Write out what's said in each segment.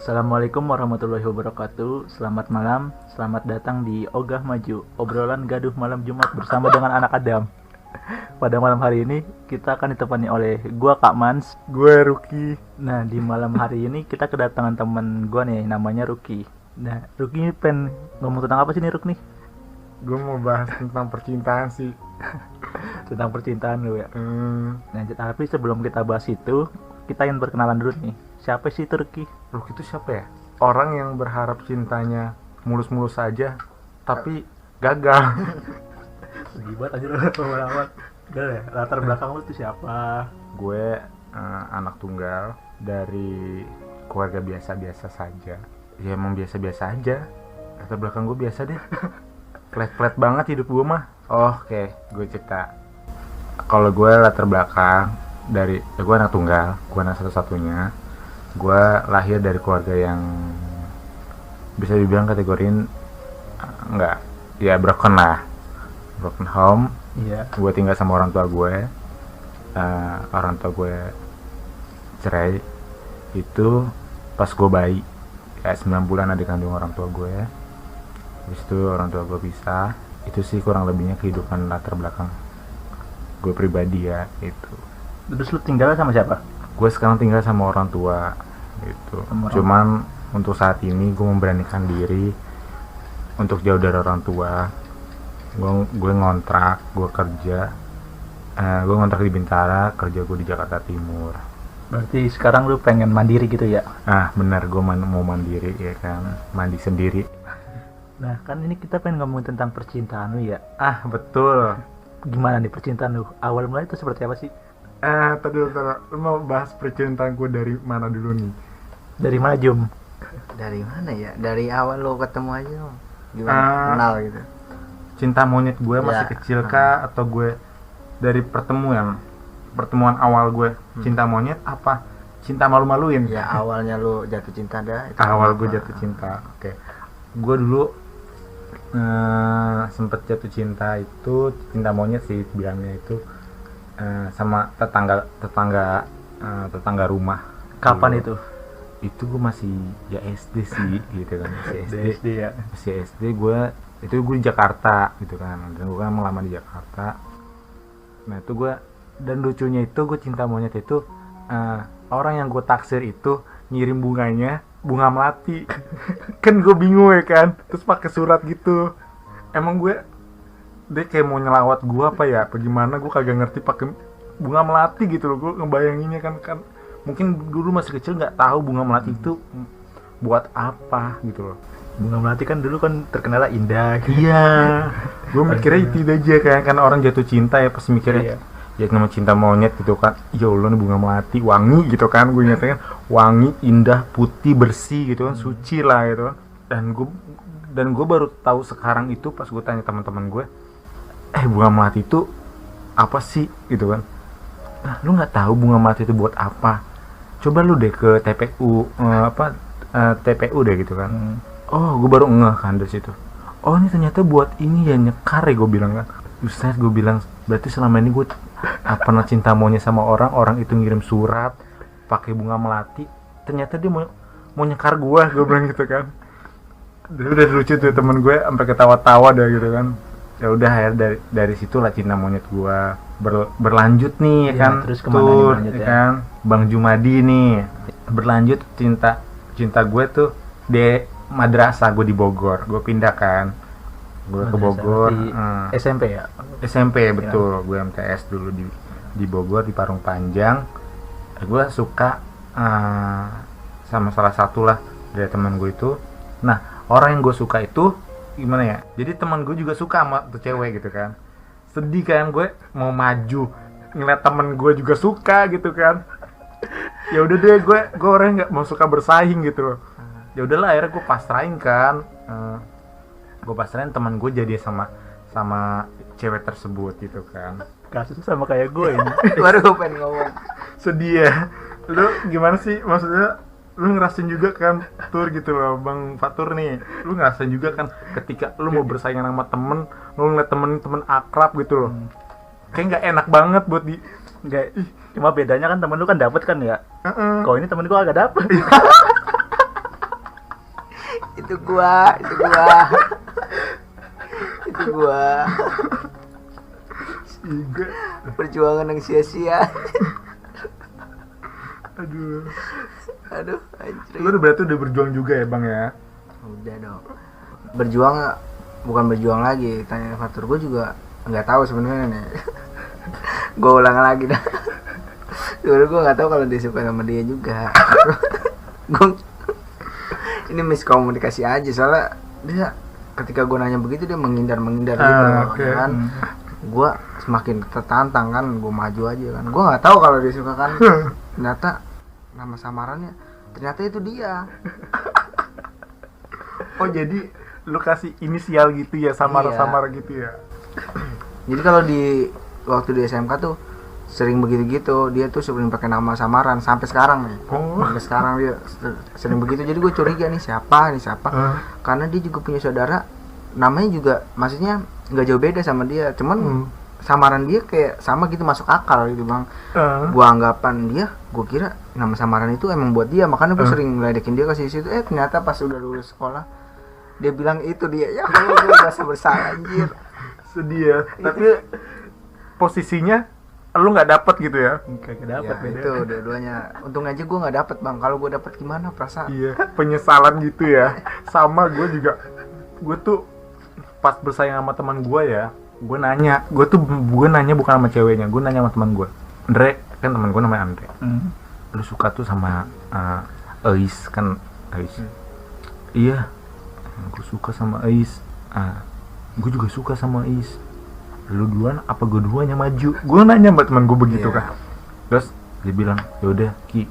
Assalamualaikum warahmatullahi wabarakatuh. Selamat malam, selamat datang di Ogah Maju, obrolan gaduh malam Jumat bersama dengan anak Adam. Pada malam hari ini kita akan ditemani oleh gua Kak Mans. Gue Ruki. Nah, di malam hari ini kita kedatangan teman gua nih, namanya Ruki. Nah, Ruki ini pengen ngomong tentang apa sih nih, Ruk nih? Gue mau bahas tentang percintaan sih. Tentang percintaan lu ya. Nah, tapi sebelum kita bahas itu, kita ingin perkenalan dulu nih. Siapa sih itu Ruki? Ruki itu siapa ya? Orang yang berharap cintanya mulus-mulus saja, tapi gagal. Gibat aja lu pengalaman. Udah ya, latar belakang lu tuh siapa? Gue anak tunggal dari keluarga biasa-biasa saja. Ya emang biasa-biasa aja. Latar belakang gue biasa deh. Flat-flat banget hidup gue mah. Oke, gue cerita. Kalau gue latar belakang dari gue anak tunggal, gue anak satu-satunya. Gue lahir dari keluarga yang bisa dibilang kategoriin enggak, ya broken home. Iya. Gue tinggal sama orang tua gue. Orang tua gue cerai itu pas gue bayi, kayak 9 bulan adik kandung orang tua gue. Habis itu orang tua gue pisah. Itu sih kurang lebihnya kehidupan latar belakang gue pribadi ya itu. Terus lu tinggal sama siapa? Gue sekarang tinggal sama orang tua gitu. Cuman untuk saat ini gue memberanikan diri untuk jauh dari orang tua. Gue ngontrak, gue kerja. Gue ngontrak di Bintara, kerja gue di Jakarta Timur. Berarti sekarang lu pengen mandiri gitu ya? Benar, gue mau mandiri ya kan, mandi sendiri. Nah, kan ini kita pengen ngomongin tentang percintaan lu ya. Betul. Gimana nih percintaan lu? Awal mulai itu seperti apa sih? Tadi lu mau bahas percintaan gue dari mana dulu nih? Dari mana, Jum? Dari mana ya? Dari awal lo ketemu aja lo. Gimana kenal gitu? Cinta monyet gue masih kecil kah? Atau gue dari pertemuan awal gue cinta monyet apa cinta malu-maluin? Ya awalnya lo jatuh cinta dah. Awal gue jatuh cinta. Oke. Gue dulu sempet jatuh cinta itu cinta monyet sih bilangnya itu sama tetangga rumah. Kapan dulu. Itu gue masih ya SD sih gitu kan, SD ya. masih SD. Gue di Jakarta gitu kan, dan gue kan lama di Jakarta. Nah itu gue, dan lucunya itu gue cinta monyet itu orang yang gue taksir itu ngirim bunga melati. Kan gue bingung ya kan, terus pakai surat gitu. Emang dia kayak mau nyelawat gue apa ya, gimana gue kagak ngerti pakai bunga melati gitu loh. Gue ngebayanginnya kan mungkin dulu masih kecil nggak tahu bunga melati itu buat apa gitu loh. Bunga melati kan dulu kan terkenal indah. Iya. Gue mikirnya itu aja kan orang jatuh cinta ya pasti mikirnya. Iya. Ya nama cinta monyet gitu kan, ya Allah nih bunga melati wangi gitu kan, gue ingatnya kan wangi, indah, putih, bersih gitu kan, suci lah gitu. Dan gue baru tahu sekarang itu pas gue tanya teman-teman gue, bunga melati itu apa sih gitu kan. Nah, lu nggak tahu bunga melati itu buat apa? Coba lu deh ke TPU TPU deh gitu kan. Oh, gue baru ngeh kan dari situ. Oh, ini ternyata buat ini ya, nyekar ya, gue bilang kan. Ustaz, gue bilang berarti selama ini gue pernah cinta monyet sama orang itu ngirim surat pakai bunga melati, ternyata dia mau nyekar gue bilang gitu kan. Udah lucu tuh temen gue sampai ketawa-tawa deh gitu kan. Ya udah akhirnya dari situlah cinta monyet gue berlanjut nih ya kan. Terus kemana nih lanjut ya? Kan Bang Jumadi nih berlanjut cinta gue tuh di madrasah gue di Bogor. Gue pindah kan, gue ke Bogor SMP ya? SMP betul. Gue MTS dulu di Bogor di Parung Panjang. Gue suka sama salah satu lah dari teman gue itu. Nah, orang yang gue suka itu gimana ya, jadi teman gue juga suka sama tuh cewek gitu kan. Sedih kan, gue mau maju ngeliat temen gue juga suka gitu kan. Ya udah deh, gue orang nggak mau suka bersaing gitu loh. Ya udahlah, akhirnya gue pasrahin kan. Gue pasrahin teman gue jadi sama cewek tersebut gitu kan. Kasusnya sama kayak gue ini. Baru gue pengen ngomong. Sedih ya. Lu gimana sih, maksudnya lu ngerasain juga kan Tur gitu loh, Bang Fatur nih. Lu ngerasain juga kan ketika lu mau bersaing sama temen, lu ngeliat temen akrab gitu loh. Kayak nggak enak banget buat Cuma bedanya kan temen lu kan dapet kan ya. Kalau ini temen gua agak dapet. gua itu gua Iga. perjuangan yang sia-sia. Aduh. Aduh, anjir. Lu berarti udah berjuang juga ya bang ya? Udah dong. Berjuang bukan berjuang lagi. Tanya faktor gue juga nggak tahu sebenarnya nih. Gue ulang lagi dah. Sebenarnya gue nggak tahu kalau dia suka sama dia juga. Gue ini miskomunikasi aja soalnya dia ketika gue nanya begitu dia menghindar gitu Okay. kan. Gue semakin tertantang kan, gue maju aja kan. Gue nggak tahu kalau dia suka kan. Ternyata nama samarannya ternyata itu dia. Oh jadi lu kasih inisial gitu ya, samar-samar gitu ya? Jadi kalau di waktu di SMK tuh sering begitu gitu, dia tuh sering pakai nama samaran sampai sekarang nih. Oh. Sampai sekarang dia sering begitu. Jadi gue curiga nih siapa. Karena dia juga punya saudara namanya juga maksudnya nggak jauh beda sama dia. Cuman samaran dia kayak sama gitu, masuk akal gitu bang. Gua anggapan dia, gua kira nama samaran itu emang buat dia, makanya gua sering ngeledekin dia ke situ. Ternyata pas udah lulus sekolah dia bilang itu dia. Ya Allah, gua merasa bersalah anjir. Sedih ya. Tapi posisinya lu nggak dapet gitu ya? Kagak dapet Ya, beda. itu dua-duanya. Untung aja gua nggak dapet bang. Kalau gua dapet gimana perasaan? Iya, penyesalan gitu ya. Sama gue juga. Gue tuh pas bersaing sama teman gue ya, gue nanya bukan sama ceweknya, gue nanya sama teman gue, Andre, kan teman gue namanya Andre, lu suka tuh sama Ais kan? Ais. Iya, gue suka sama Ais. Gue juga suka sama Ais. Lu duluan apa gue duluan yang maju? Gue nanya sama teman gue begitu kan. Terus dia bilang, yaudah Ki,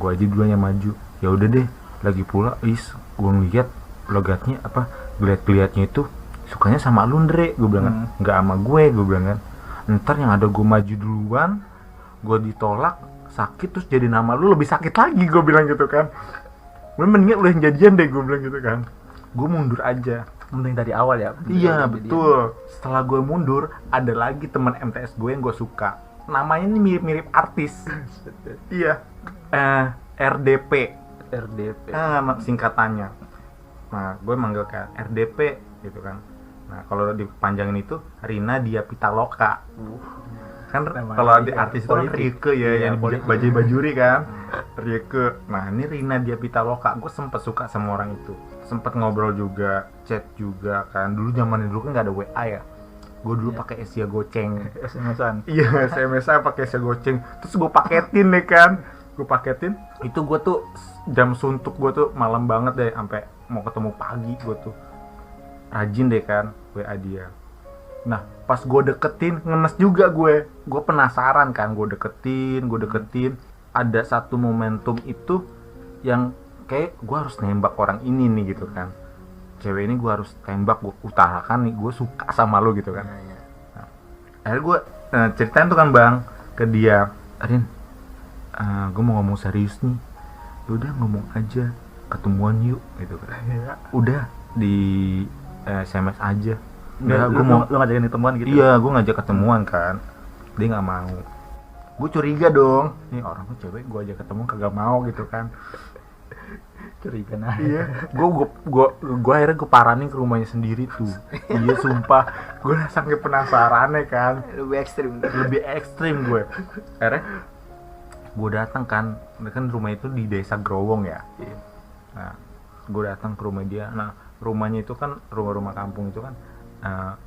gue aja duluan yang maju. Ya udah deh, lagi pula Ais, gue ngeliat logatnya apa, geliat-geliatnya itu sukanya sama lu Andre, gue bilang nggak sama gue bilang kan. Ntar yang ada gue maju duluan, gue ditolak, sakit, terus jadi nama lu lebih sakit lagi, gue bilang gitu kan. Gue mendingan lu yang jadian deh, gue bilang gitu kan. Gue mundur aja. Mending dari awal ya. Iya betul. Setelah gue mundur, ada lagi teman MTS gue yang gue suka. Namanya ini mirip-mirip artis. Iya. RDP. Singkatannya. Nah, gue manggil kayak RDP gitu kan. Nah, kalau dipanjangin itu Rina Dia Pitaloka. Kan kalau di artis itu kan Rieke ya, yang bajai-bajuri kan. Rieke. Nah, ini Rina Dia Pitaloka. Gue sempet suka sama orang itu. Sempet ngobrol juga, chat juga kan. Dulu zaman dulu kan nggak ada WA ya. Gue dulu pakai Asia Goceng. SMS-an. Iya, SMS-an pakai Asia Goceng. Terus gue paketin deh kan. Itu gue tuh jam suntuk gue tuh malam banget deh, sampai mau ketemu pagi gue tuh rajin deh kan WA dia. Nah pas gue deketin ngenes juga gue penasaran kan, gue deketin. Ada satu momentum itu yang kayak gue harus nembak orang ini nih gitu kan, cewek ini gue harus tembak, gue utarakan nih gue suka sama lo gitu kan. Nah, akhirnya gue ceritain tuh kan bang ke dia, Arin, gue mau ngomong serius nih. Udah ngomong aja, ketemuan yuk gitu kan. Udah di SMS aja. Enggak, gue mau lu ngajakin ketemuan gitu. Iya, gue ngajak ketemuan kan. Dia nggak mau. Gue curiga dong. Nih orang tuh cewek gue ajak ketemu kagak mau gitu kan. Curiga nah. Iya. Gue akhirnya gue paranin ke rumahnya sendiri tuh. Iya sumpah. Gue saking penasaran kan. Lebih ekstrim gue. Akhirnya gue datang kan rumah itu di desa Growong ya. Nah gue datang ke rumah dia. Nah rumahnya itu kan rumah kampung itu kan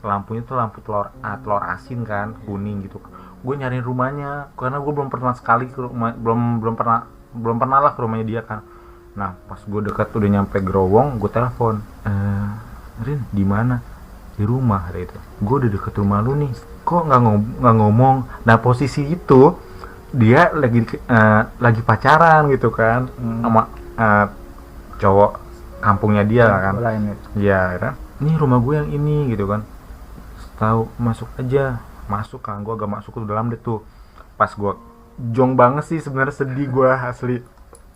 lampunya tuh lampu telur asin kan, kuning gitu. Gue nyariin rumahnya karena gue belum pernah sekali ke rumah, belum pernah lah ke rumahnya dia kan. Nah pas gue dekat udah nyampe Growong, gue telepon, Rin di mana? Di rumah hari itu. Gue udah deket rumah lu nih, kok nggak ngomong. Nah posisi itu dia lagi pacaran gitu kan sama cowok kampungnya dia kan. Iya kan, ini rumah gue yang ini gitu kan. Tahu masuk aja, masuk kan. Gue agak masuk ke dalam deh tuh. Pas gue jong banget sih sebenarnya, sedih gue asli,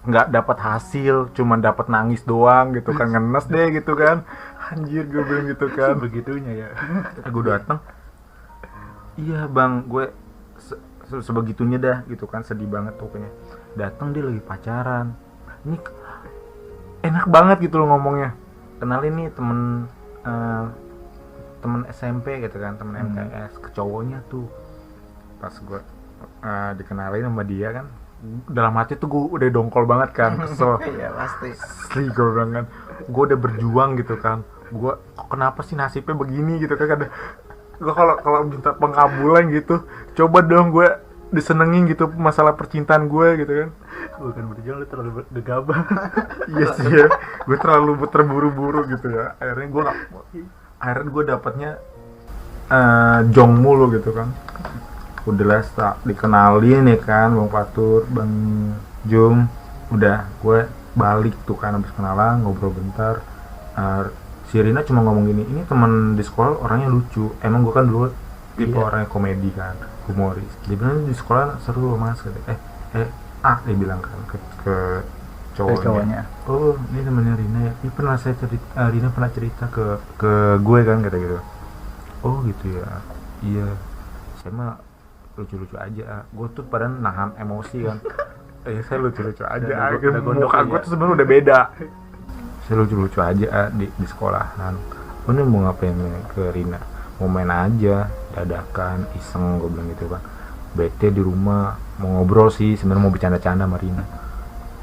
nggak dapat hasil, cuma dapat nangis doang gitu kan, ngenes deh gitu kan. Anjir gue bilang gitu kan. Begitunya ya. Gue datang, iya bang, gue sebegitunya dah gitu kan, sedih banget pokoknya. Datang dia lagi pacaran, ini enak banget gitu loh ngomongnya. kenalin nih temen temen SMP gitu kan, temen MTS ke cowoknya tuh. Pas gue dikenalin sama dia kan, dalam hati tuh gue udah dongkol banget kan, kesel. Iya pasti. Asli gue bilang kan, gue udah berjuang gitu kan, gue kok kenapa sih nasibnya begini gitu kan. Gue kalau minta pengabulan gitu, coba dong gue disenengin gitu masalah percintaan gue gitu kan. Bukan berjuang, lu terlalu gegabah. Iya sih ya, gue terlalu terburu-buru gitu ya. Akhirnya gue dapatnya jong mulu gitu kan. Udah lah dikenalin ya kan, Bang Fatur, Bang Jum. Udah gue balik tuh kan, habis kenalan ngobrol bentar. Si Rina cuma ngomong gini, ini teman di sekolah orangnya lucu. Emang gue kan dulu tipe orangnya komedi kan, humoris. Dia bilang di sekolah seru loh mas. Dia bilang kan ke cowoknya. Oh ini temannya Rina ya. Ini pernah saya cerita, Rina pernah cerita ke gue kan kata gitu. Oh gitu ya. Iya. Saya mah lucu-lucu aja. Gue tuh pada nahan emosi kan. Saya lucu-lucu aja. Muka gue tuh sebenarnya udah beda. Saya lucu-lucu aja di sekolahan. Oh ini mau ngapain ke Rina? Mau main aja, dadakan, iseng, gue bilang gitu kan. Bete di rumah, mau ngobrol sih, sebenarnya mau bercanda-canda sama Rina.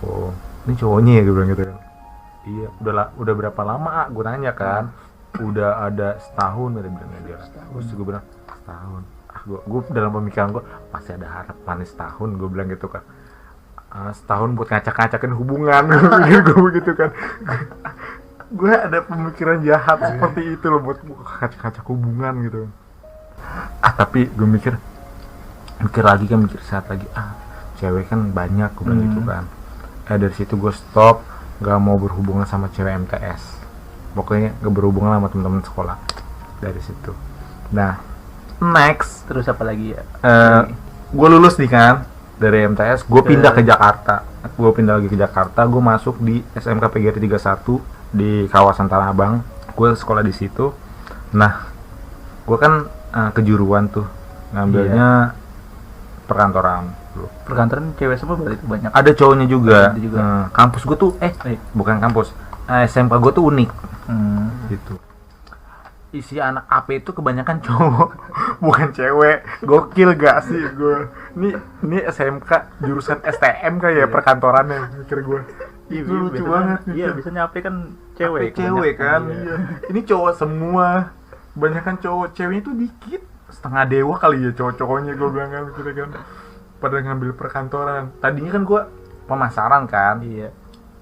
Oh, ini cowoknya ya, gue bilang gitu kan. Iya, udah berapa lama? Gue tanya kan. Udah ada setahun, dia bilang dia. Terus gue bilang setahun. Gue dalam pemikiran gue masih ada harapan setahun, gue bilang gitu kan. Setahun buat ngacak-ngacakin hubungan, gue begitu kan. Gue ada pemikiran jahat seperti itu loh, buat ngacak-ngacak hubungan gitu. Tapi gue mikir saat lagi, cewek kan banyak, gue bilang gitu kan. Dari situ gue stop, gak mau berhubungan sama cewek MTS. Pokoknya gak berhubungan sama teman-teman sekolah dari situ. Nah, next Terus apa lagi ya? Gue lulus nih kan dari MTS, gue pindah ke Jakarta. Gue pindah lagi ke Jakarta, gue masuk di SMK PGRI 31 di kawasan Tanah Abang. Gue sekolah di situ. Nah, gue kan kejuruan tuh, ngambilnya perkantoran. Perkantoran cewek semua berarti banyak. Ada cowoknya juga. Ada juga. Kampus gue tuh bukan kampus. SMK gue tuh unik. Gitu. Isi anak AP itu kebanyakan cowok, bukan cewek. Gokil gak sih gue? Ini SMK jurusan STM kayak perkantorannya, mikir gue. Itu lucu banget. Iya, biasanya AP kan cewek. Cewek kan. Iya. Ini cowok semua. Banyakan cowok, ceweknya tuh dikit. Setengah dewa kali ya cowok-cowoknya, gue bilang kan, gitu kan. Pada ngambil perkantoran. Tadinya kan gue pemasaran kan. Iya.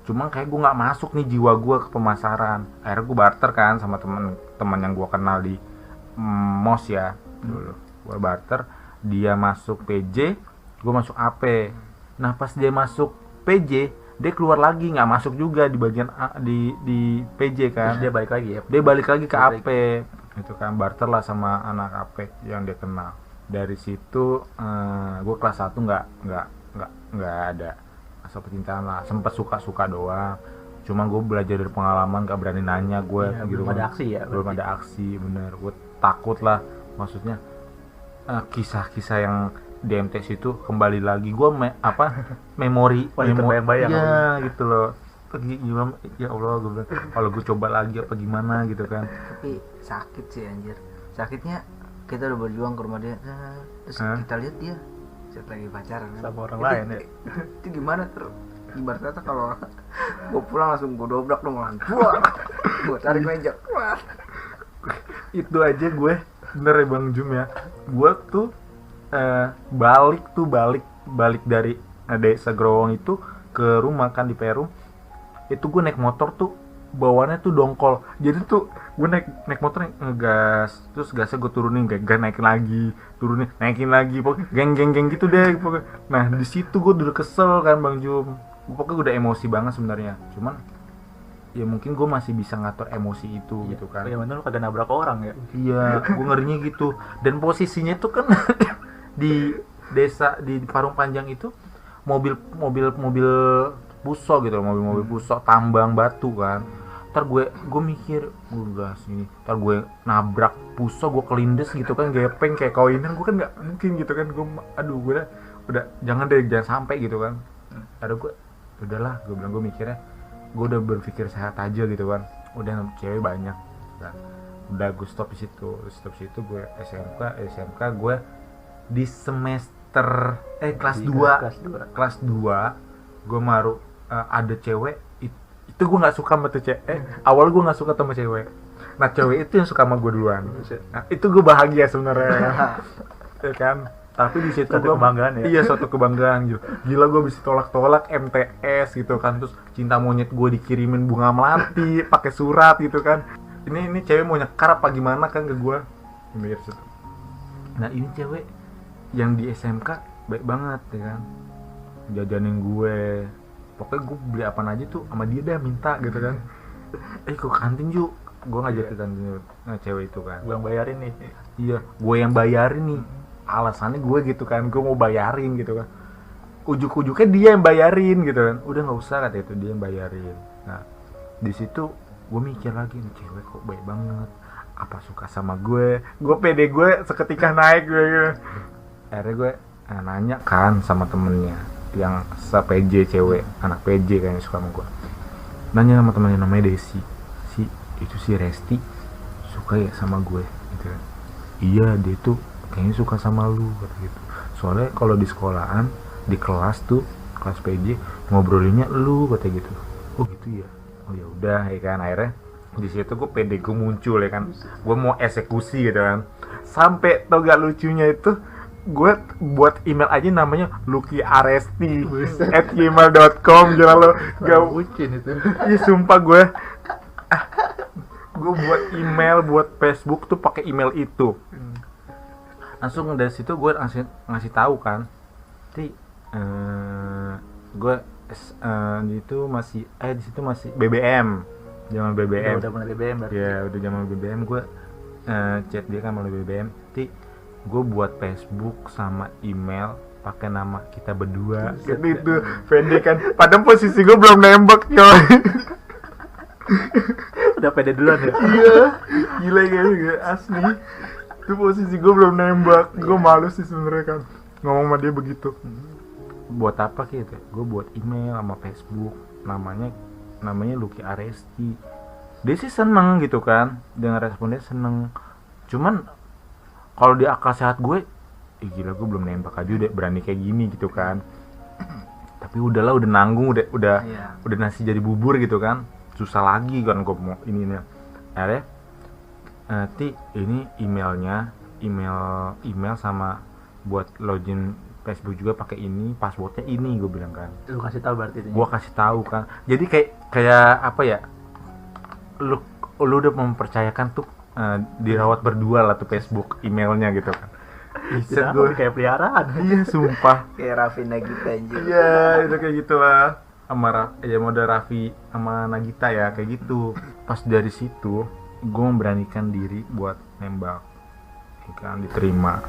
Cuma kayak gue nggak masuk nih jiwa gue ke pemasaran. Akhirnya gue barter kan sama teman yang gue kenal di MOS ya dulu. Gue barter, dia masuk PJ, gue masuk AP. Nah pas dia masuk PJ, dia keluar lagi, nggak masuk juga di bagian di PJ kan. Terus dia balik lagi ya. Dia balik lagi ke AP, itu kan barter lah sama anak AP yang dia kenal. Dari situ gue kelas 1 nggak ada asal percintaan lah, sempet suka doang. Cuma gue belajar dari pengalaman, gak berani nanya gue gitu. Belum ada aksi ya. Belum ada aksi, bener. Gue takut lah, maksudnya kisah-kisah yang di MTS itu kembali lagi. Gue memori terbayang-bayang. Iya gitu loh. Gimana? Ya Allah, gue bilang kalau gue coba lagi apa gimana gitu kan. Tapi sakit sih anjir. Sakitnya kita udah berjuang ke rumah dia, terus kita lihat dia saat lagi pacaran sama orang lain ya. Itu gimana tuh? Ibarat kata kalau gue pulang langsung gue dobrak dong, gue tarik meja. Itu aja gue bener ya Bang Jum ya. Gue tuh balik dari desa Growong itu ke rumah kan di Perum. Itu gue naik motor tuh bawaannya tuh dongkol. Jadi tuh gue naik motor ngegas, terus gasnya gue turunin, gas naikin lagi, turunin, naikin lagi, pokoknya geng gitu deh pokoknya. Nah di situ gue udah kesel kan Bang Jum, pokoknya udah emosi banget sebenarnya. Cuman ya mungkin gue masih bisa ngatur emosi itu gitu kan. Ya bener, lu kagak nabrak orang ya. Iya, gue ngerinya gitu. Dan posisinya tuh kan di desa di Parung Panjang itu mobil puso gitu loh, mobil puso tambang batu kan. Ntar gue mikir gas ini, ntar gue nabrak puso, gue kelindes gitu kan, gepeng kayak koinan, gue kan nggak mungkin gitu kan. Gue udah jangan sampai gitu kan. Ada gue udahlah, gue bilang, gue mikirnya gue udah berpikir sehat aja gitu kan. cewek banyak. Nah, udah gue stop di situ gue SMK gue di semester kelas 2 kelas 2 gue baru ada cewek itu gue nggak suka sama tuh cewek. Awal gue nggak suka sama cewek, nah cewek itu yang suka sama gue duluan. Nah, itu gue bahagia sebenarnya. Ya kan, tapi di situ Suatu gue kebanggaan ya? Iya, suatu kebanggaan gitu. Gila, gue bisa tolak MTS gitu kan, terus cinta monyet gue dikirimin bunga melati pakai surat gitu kan. Ini cewek mau nyekar apa gimana kan ke gue. Nah, ini cewek yang di SMK baik banget ya kan, jajanin gue, pokoknya gue beli apaan aja tuh sama dia dah minta gitu kan. Ke kantin yuk, gue ngajak ke kantin yuk. Nah, cewek itu kan Gue yang bayarin nih. iya, gue yang bayarin nih, alasannya gue gitu kan, gue mau bayarin gitu kan, ujuk-ujuknya dia yang bayarin gitu kan. Udah nggak usah, kata itu dia yang bayarin. Nah, di situ gue mikir lagi, nih cewek kok baik banget, apa suka sama gue pede gue seketika naik gue gitu. Akhirnya gue nanya kan sama temennya yang se-PJ, cewek anak PJ kayaknya suka sama gue. Nanya sama temennya namanya Desi, itu si Resti suka ya sama gue gitu kan. Iya, dia tuh kayaknya suka sama lu kata gitu. Soalnya kalau di sekolahan, di kelas tuh, kelas PJ ngobrolinnya lu kata gitu. Oh gitu ya. Oh ya udah ya kan. Akhirnya di situ gue pede gue muncul ya kan. Gue mau eksekusi gitu kan. Sampai tau gak lucunya itu, gue buat email aja namanya lukiaresti@gmail.com. Jangan lo gak bucin itu. Iya sumpah gue buat email, buat Facebook tuh pakai email itu. Langsung dari situ gue ngasih tahu kan, gue itu masih di situ masih BBM, zaman BBM. Udah mulai BBM berarti. Ya udah zaman BBM, gue chat dia kan melalui BBM. Gue buat Facebook sama email pakai nama kita berdua. Gitu itu pede kan. Padahal posisi gue belum nembak coy. Udah pede duluan ya. Iya, gila asli. Itu posisi gue belum nembak. Gue malu sih sebenarnya kan ngomong sama dia begitu. Buat apa gitu? Gue buat email sama Facebook, namanya Lucky Aresti. Dia sih seneng gitu kan, dengan responnya seneng. Cuman kalau di akal sehat gue, gila gue belum nembak aja udah berani kayak gini gitu kan. Tapi udahlah, udah nanggung, udah nasi jadi bubur gitu kan. Susah lagi kan gue mau ini nih. Akhirnya ini email sama buat login Facebook juga pakai ini, passwordnya ini, gue bilang kan. Lu kasih tahu berarti itu. Gue kasih tahu kan. Jadi kayak apa ya? Lu udah mempercayakan tuh dirawat berdua lah tuh Facebook emailnya gitu kan. Bisa gue kayak peliharaan. Iya sumpah. Kayak Raffi Nagita anjir. Iya, itu kayak gitulah. Sama mode Raffi sama Nagita ya kayak gitu. Pas dari situ gue memberanikan diri buat nembak, kan diterima.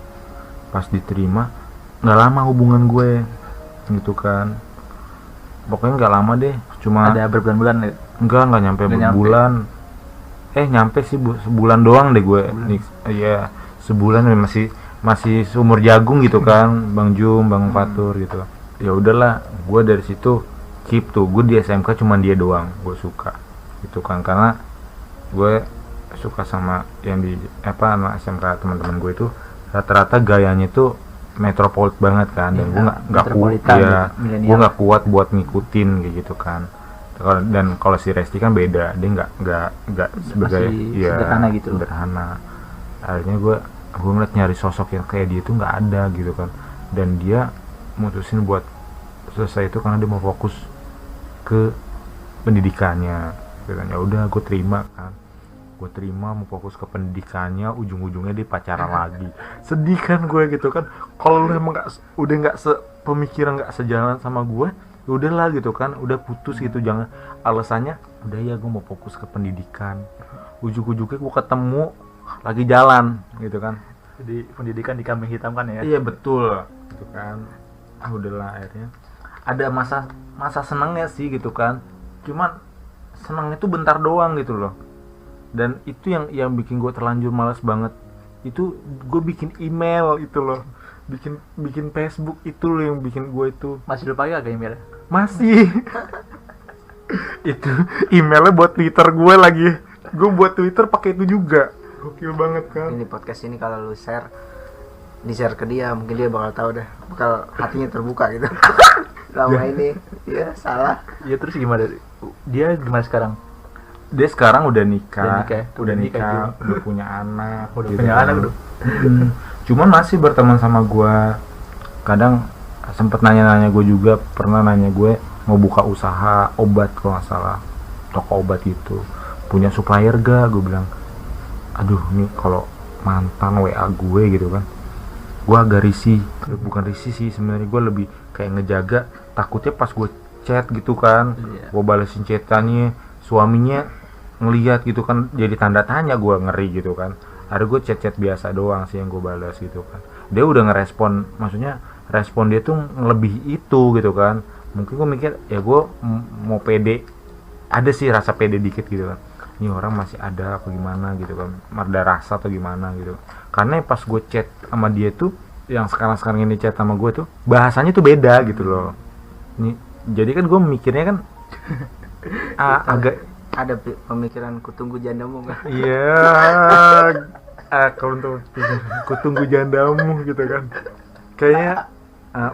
Pas diterima nggak lama hubungan gue gitu kan, pokoknya nggak lama deh, cuma ada berbulan-bulan ya? nggak nyampe berbulan. Nyampe sih sebulan doang deh gue. Iya sebulan, masih seumur jagung gitu kan, Bang Jum, Bang Fatur gitu. Ya udahlah, gue dari situ keep tuh, gue di SMK cuma dia doang gue suka gitu kan, karena gue suka sama yang di anak SMK teman-teman gue itu rata-rata gayanya tuh metropolit banget kan, dan gue nggak kuat ya, gue nggak kuat buat ngikutin kayak gitu kan. Dan kalau si Resti kan beda, dia nggak sebagai sederhana gitu, sederhana. Akhirnya gue ngeliat nyari sosok yang kayak dia itu nggak ada gitu kan, dan dia mutusin buat selesai itu karena dia mau fokus ke pendidikannya. Ya udah gue terima kan, mau fokus ke pendidikannya, ujung-ujungnya dia pacaran lagi. Sedih kan gue gitu kan, kalau lu emang udah nggak pemikiran nggak sejalan sama gue, ya udahlah gitu kan, udah putus gitu. Jangan alasannya udah ya gue mau fokus ke pendidikan, ujung-ujungnya gue ketemu lagi jalan gitu kan. Jadi pendidikan dikambing hitamkan ya. Iya betul gitu kan. Udahlah, akhirnya ada masa senangnya sih gitu kan, cuman senangnya tuh bentar doang gitu loh. Dan itu yang bikin gue terlanjur malas banget. Itu gue bikin email itu loh, bikin Facebook itu loh yang bikin gue itu. Masih lupa gak email? Masih. Itu emailnya buat Twitter gue lagi. Gue buat Twitter pakai itu juga. Gokil banget kan. Ini podcast ini kalau lu di-share ke dia, mungkin dia bakal tahu dah, bakal hatinya terbuka gitu. Selama ini ya salah. Ya terus gimana? Dia gimana sekarang? Dia sekarang udah nikah, Udah nikah udah punya anak, Udah gitu punya kan. anak udah. Cuman masih berteman sama gua. Kadang sempet nanya-nanya gue juga, pernah nanya gue mau buka usaha obat kalau nggak salah, toko obat gitu, punya supplier gak? Gue bilang, aduh nih kalau mantan WA gue gitu kan, gue agak risih. Bukan risih sih sebenarnya, gue lebih kayak ngejaga, takutnya pas gue chat gitu kan, Iya. gue balesin chatannya, suaminya ngelihat gitu kan, jadi tanda tanya, gue ngeri gitu kan. Ada gue chat biasa doang sih yang gue balas gitu kan, dia udah ngerespon, maksudnya respon dia tuh lebih itu gitu kan. Mungkin gue mikir ya gue mau pede, ada sih rasa pede dikit gitu kan, ini orang masih ada apa gimana gitu kan, ada rasa atau gimana gitu. Karena pas gue chat sama dia tuh, yang sekarang ini chat sama gue tuh bahasanya tuh beda gitu loh. Ini jadi kan gue mikirnya kan agak Ada pemikiran kutunggu jandamu kan? iya, kalau untuk kutunggu jandamu gitu kan, kayaknya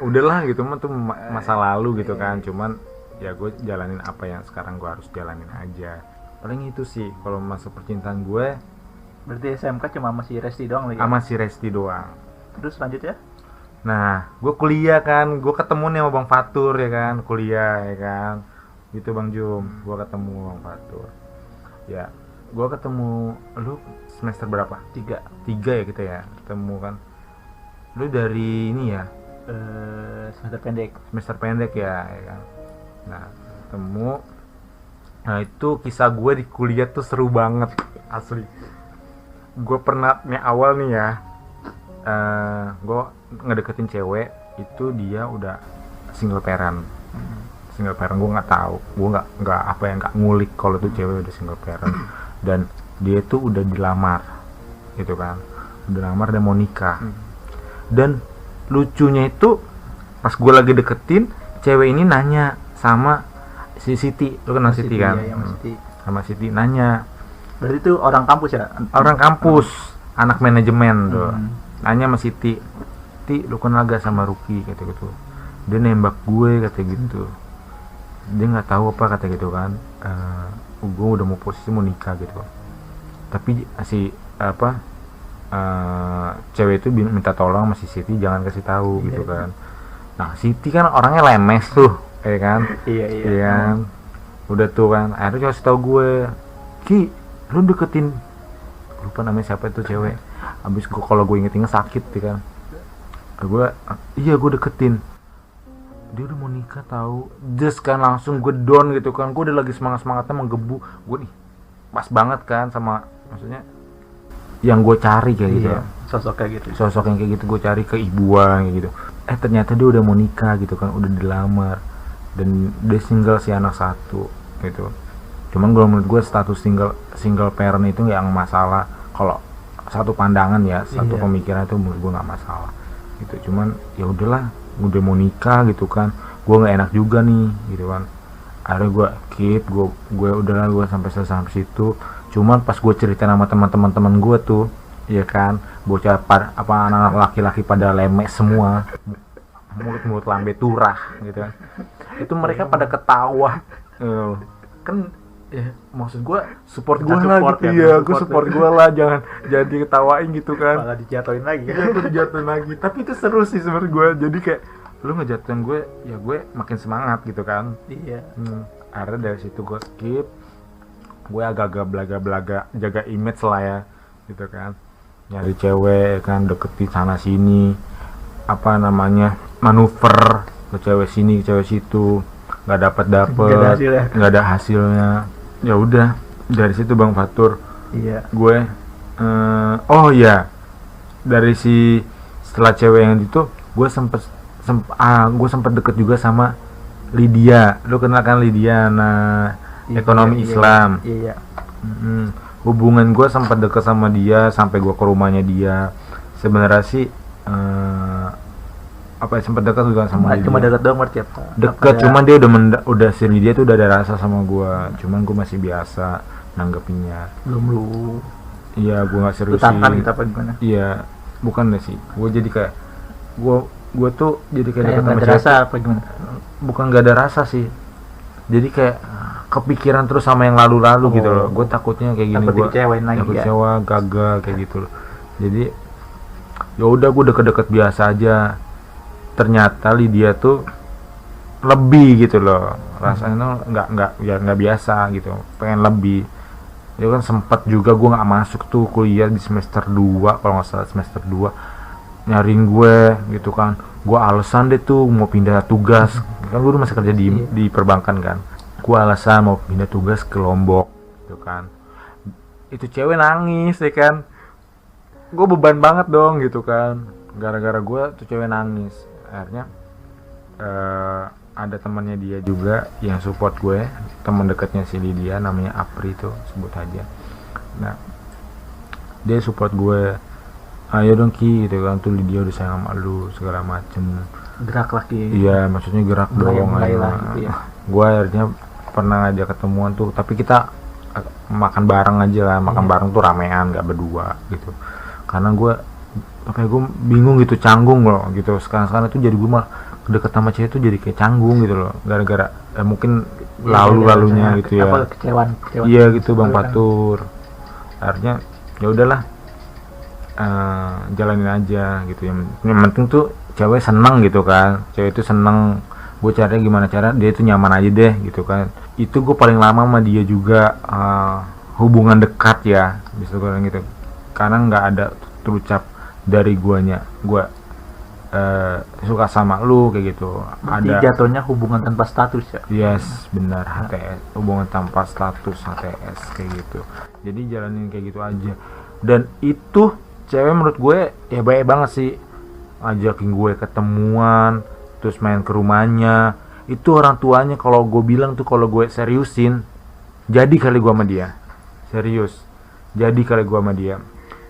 udahlah gitu mah tuh masa lalu gitu kan. Cuman ya gue jalanin apa yang sekarang gue harus jalanin aja. Paling itu sih kalau masa percintaan gue Berarti SMK cuma masih Resti doang lagi. sama si Resti doang. Terus lanjut ya? Nah, gue kuliah kan, gue ketemu nih sama Bang Fatur ya kan, kuliah ya kan, gitu Bang Jum, gue ketemu Bang Fatur. Ya, gue ketemu lu semester berapa? 3 ya kita ya, ketemu kan. Lu dari ini ya, Semester pendek. ya kan. Nah, ketemu. Nah, itu kisah gue di kuliah tuh seru banget, asli. Gue pernah nih awal nih ya, gue ngedeketin cewek, itu dia udah single parent. Gue nggak tahu, gue nggak apa yang nggak ngulik kalau tuh cewek udah single parent. Dan dia tuh udah dilamar gitu kan, udah lamar dan mau nikah. Dan lucunya itu pas gue lagi deketin, cewek ini nanya sama si Siti, lu kenal Siti kan? Iya, Siti. Sama Siti nanya, Berarti itu orang kampus ya? orang kampus, anak manajemen tuh. Hmm. Nanya sama Siti, Ti lu kenal gak sama Ruki, kata gitu. Dia nembak gue, kata gitu. Dia nggak tahu apa, kata gitu kan. Gue udah mau posisi mau nikah gitu. Tapi si cewek itu minta tolong sama si Siti jangan kasih tahu gitu kan. Nah Siti kan orangnya lemes tuh, ya kan. Iya. Kan. Udah tuh kan, akhirnya kasih tahu gue, Ki lu deketin, lupa namanya siapa itu cewek. Abis gue kalau gue inget-inget sakit ya kan. Gue deketin, dia udah mau nikah tahu. Just kan langsung gue down gitu kan. Gue udah lagi semangatnya menggebu. Gue nih pas banget kan sama, maksudnya yang gue cari kayak gitu. Iya, sosok kayak gitu. Sosok yang kayak gitu gue cari, keibuan kayak gitu. Ternyata dia udah mau nikah gitu kan, udah dilamar. Dan dia single, si anak satu gitu. Cuman gue menurut gue status single parent itu yang masalah. Kalau satu pandangan ya, satu pemikiran itu menurut gue nggak masalah gitu. Cuman ya udahlah, udah mau nikah gitu kan, gue nggak enak juga nih gitu kan. Akhirnya gue keep, gue udahlah, gue sampai selesai sampai situ. Cuman pas gue cerita sama teman-teman gue tuh, ya kan, bocah anak-anak laki-laki pada lemes semua, mulut lambe turah gitu kan. Itu mereka pada ketawa, kan. Ya, maksud gue support gue lah gitu ya, gue support gue lah, jangan diketawain gitu kan. Malah dijatuhin lagi. Iya, gue dijatuhin lagi. Tapi itu seru sih sebenarnya gue. Jadi kayak lu ngejatuhin gue, ya gue makin semangat gitu kan. Iya. Akhirnya dari situ gue skip. Gue agak-agak belaga-belaga jaga image lah ya, gitu kan. Nyari cewek kan, deketin sana sini, apa namanya, manuver ke cewek sini ke cewek situ, nggak dapet, nggak ada hasilnya. Ya udah, dari situ Bang Fatur, Iya. gue dari setelah cewek yang itu, gue sempet deket juga sama Lydia. Lu kenal kan Lydia, ekonomi Islam. Iya. Hubungan gue sempat deket sama dia sampai gue ke rumahnya dia. Sebenarnya sih apa sempet dekat juga sama Cuma Lydia. dekat doang berarti apa? Dekat, Apa cuman dia udah si Lydia tuh udah ada rasa sama gua, cuman gua masih biasa nanggepinnya. belum lu Iya, gua nggak seriusin. tantang gitu apa gimana? Iya, bukan deh sih. Gua jadi kayak gua tuh jadi kayak Kayak deket nggak sama ada cewek rasa tuh, apa gimana? bukan nggak ada rasa sih. Jadi kayak kepikiran terus sama yang lalu-lalu gitu loh. Gue takutnya kayak gini, Takut gue dikecewain lagi takut ya? kecewa, gagal kayak gitu loh. Jadi ya udah gue deket-deket biasa aja. Ternyata Lydia tuh lebih gitu loh. Rasanya nggak biasa gitu. Pengen lebih. Ya kan sempet juga gue nggak masuk tuh kuliah di semester 2 kalau nggak salah semester 2 nyariin gue gitu kan. Gue alasan deh tuh mau pindah tugas. Kan gue masih kerja di perbankan kan. Gue alasan mau pindah tugas ke Lombok gitu kan. Itu cewek nangis ya kan. Gue beban banget dong gitu kan. Gara-gara gue tuh cewek nangis. Akhirnya ada temannya dia juga yang support gue, teman dekatnya si Lydia namanya Apri tuh, sebut aja. Nah, dia support gue, ayo dong Ki gitu kan, tuh Lydia udah sayang sama lu segala macem. Gerak lagi. Iya, maksudnya gerak dong, Mulai ayo. lah gitu ya. Gue akhirnya pernah ngajak ketemuan tuh, tapi kita makan bareng aja lah, makan bareng tuh ramean, gak berdua gitu. Karena gue bingung gitu, canggung loh gitu. Sekarang tuh jadi gue malah deket sama cewek tuh jadi kayak canggung gitu loh, gara-gara mungkin lalu-lalunya gitu ya. Apa kecewaan. Iya gitu Bang Fatur. Akhirnya ya udahlah, jalanin aja gitu. Yang penting tuh cewek seneng gitu kan, cewek itu seneng. Gue caranya gimana cara dia itu nyaman aja deh gitu kan. Itu gue paling lama sama dia juga hubungan dekat ya, bisa gue bilang gitu. Karena nggak ada terucap dari guanya, gue suka sama lu kayak gitu. Berarti Ada jatuhnya hubungan tanpa status ya? yes, benar, HTS, hubungan tanpa status, HTS kayak gitu. Jadi jalanin kayak gitu aja. Dan itu cewek menurut gue ya baik banget sih, ajakin gue ketemuan, terus main ke rumahnya. Itu orang tuanya kalau gue bilang tuh kalau gue seriusin, jadi kali gue sama dia. Serius. Jadi kali gue sama dia.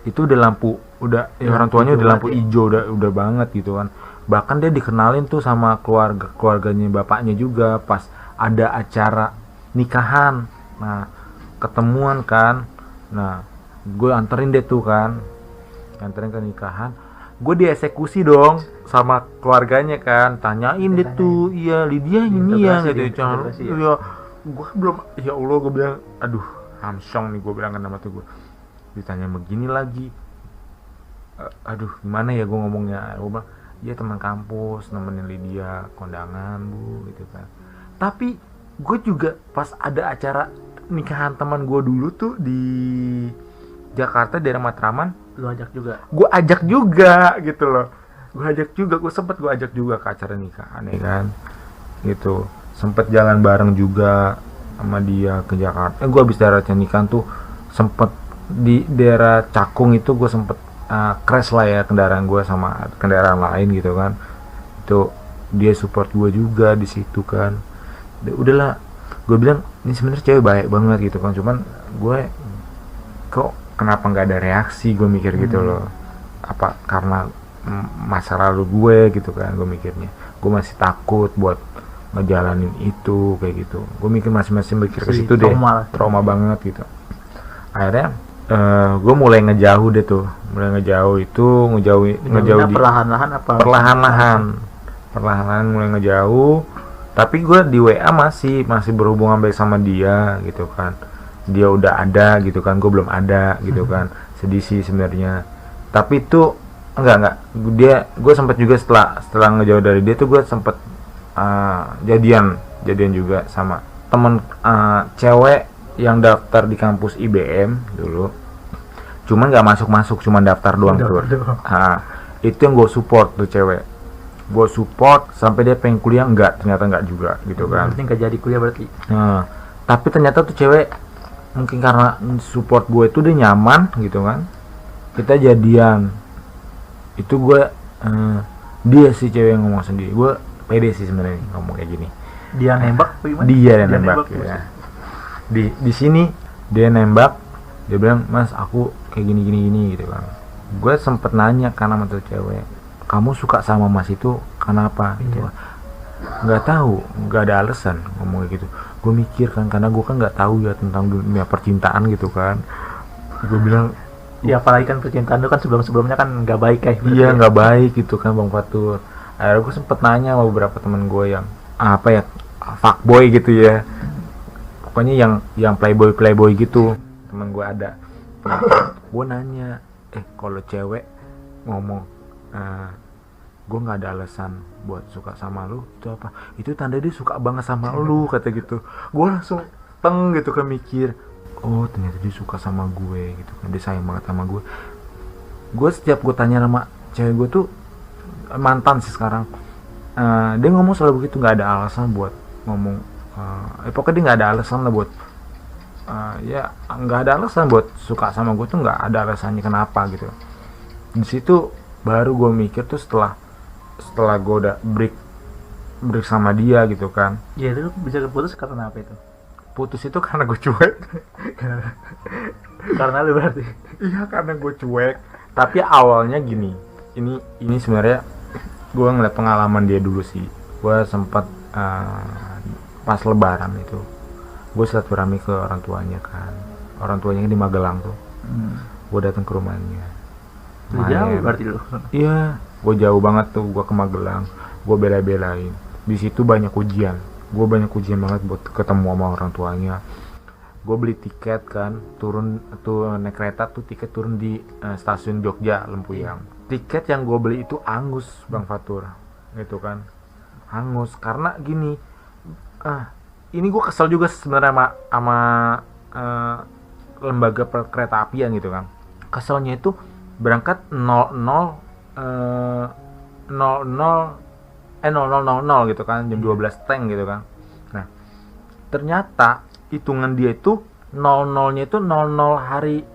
Itu udah lampu, udah ya orang tuanya udah lampu hijau, udah banget gitu kan. Bahkan dia dikenalin tuh sama keluarganya bapaknya juga pas ada acara nikahan. Nah, ketemuan kan. Nah, gue anterin deh tuh kan, anterin ke nikahan. Gue dieksekusi dong sama keluarganya kan, tanyain deh tuh, iya Lydia ini ya gitu, jangan ya. Gue belum, ya Allah, gue bilang aduh hamsong nih, gue bilang kan nama tuh gue ditanya begini lagi. Aduh gimana ya gue ngomongnya. Gue bilang ya teman kampus nemenin Lydia kondangan bu gitu kan. Tapi gue juga pas ada acara nikahan teman gue dulu tuh di Jakarta daerah Matraman, Lu ajak juga? gue ajak juga gitu loh. Gue sempet ajak juga ke acara nikahan ya kan gitu. Sempet jalan bareng juga sama dia ke Jakarta. Gue habis daerah nikahan tuh sempet di daerah Cakung itu gue sempet crash lah ya kendaraan gue sama kendaraan lain gitu kan. Itu dia support gue juga di situ kan. Udahlah, gue bilang ini sebenarnya cewek baik banget gitu kan, cuman gue kok kenapa nggak ada reaksi, gue mikir gitu loh. Apa karena masa lalu gue gitu kan, gue mikirnya gue masih takut buat ngejalanin itu kayak gitu. Gue mikir masing-masing mikir ke situ deh, trauma banget gitu. Akhirnya gue mulai ngejauh deh tuh, ngejauh di perlahan-lahan mulai ngejauh. Tapi gue di WA masih berhubungan baik sama dia gitu kan. Dia udah ada gitu kan, gue belum ada gitu kan. Sedih sih sebenarnya. Tapi itu enggak gue sempat juga setelah ngejauh dari dia tuh gue sempat jadian juga sama temen cewek yang daftar di kampus IBM dulu, cuman nggak masuk, cuman daftar doang bro. Itu yang gue support tuh cewek, gue support sampai dia pengen kuliah, ternyata nggak juga gitu kan. Berarti nggak jadi kuliah berarti. Nah, tapi ternyata tuh cewek mungkin karena support gue tuh dia nyaman gitu kan, kita jadian. Itu gue dia sih cewek yang ngomong sendiri, gue pede sih sebenarnya ngomong kayak gini. Dia nembak apa gimana? Dia yang nembak ya. Di sini dia nembak, dia bilang mas aku kayak gini gitu kan. Gue sempet nanya kan sama tuh cewek, kamu suka sama Mas itu kenapa gitu. Iya. Nggak tahu, nggak ada alasan ngomong kayak gitu. Gue mikir kan, karena gue kan nggak tahu ya tentang dunia percintaan gitu kan. Gue bilang Ya apalagi kan percintaan itu kan sebelumnya kan nggak baik kayak gitu. iya nggak baik gitu kan Bang Fatur. Akhirnya gue sempet nanya sama beberapa teman gue yang apa ya, fuckboy gitu ya, pokoknya yang playboy gitu. Teman gue ada, gue nanya, kalau cewek ngomong gue nggak ada alasan buat suka sama lu, itu apa? Itu tanda dia suka banget sama lu, kata gitu. Gue langsung teng gitu kan, mikir, oh ternyata dia suka sama gue gitu kan, dia sayang banget sama gue. Gue setiap gue tanya sama cewek gue tuh, mantan sih sekarang, dia ngomong selalu begitu, nggak ada alasan buat ngomong, pokoknya dia nggak ada alasan lah buat ya nggak ada alasan buat suka sama gue tuh, nggak ada alasannya kenapa gitu. Di situ baru gue mikir tuh, setelah gue udah break sama dia gitu kan. Ya itu bisa keputus karena apa itu? Putus itu karena gue cuek. Karena lu berarti. Iya, karena gue cuek. Tapi awalnya gini, ini sebenarnya gue ngeliat pengalaman dia dulu sih. Gue sempat pas lebaran itu, gue silaturahmi ke orang tuanya kan. Orang tuanya di Magelang tuh. Gue datang ke rumahnya. Jauh berarti lu. Iya, gue jauh banget tuh, gue ke Magelang. Gue bela-belain. Di situ banyak ujian. Gue banyak ujian banget buat ketemu sama orang tuanya. Gue beli tiket kan, turun tuh naik kereta tuh, tiket turun di stasiun Jogja Lempuyang. Tiket yang gue beli itu angus Bang Fatur, gitu kan, angus. Karena gini, ini gue kesel juga sebenarnya sama lembaga kereta apian gitu kan. Keselnya itu berangkat 00 gitu kan, jam 12 teng gitu kan. Nah, ternyata hitungan dia itu 00-nya itu 00 hari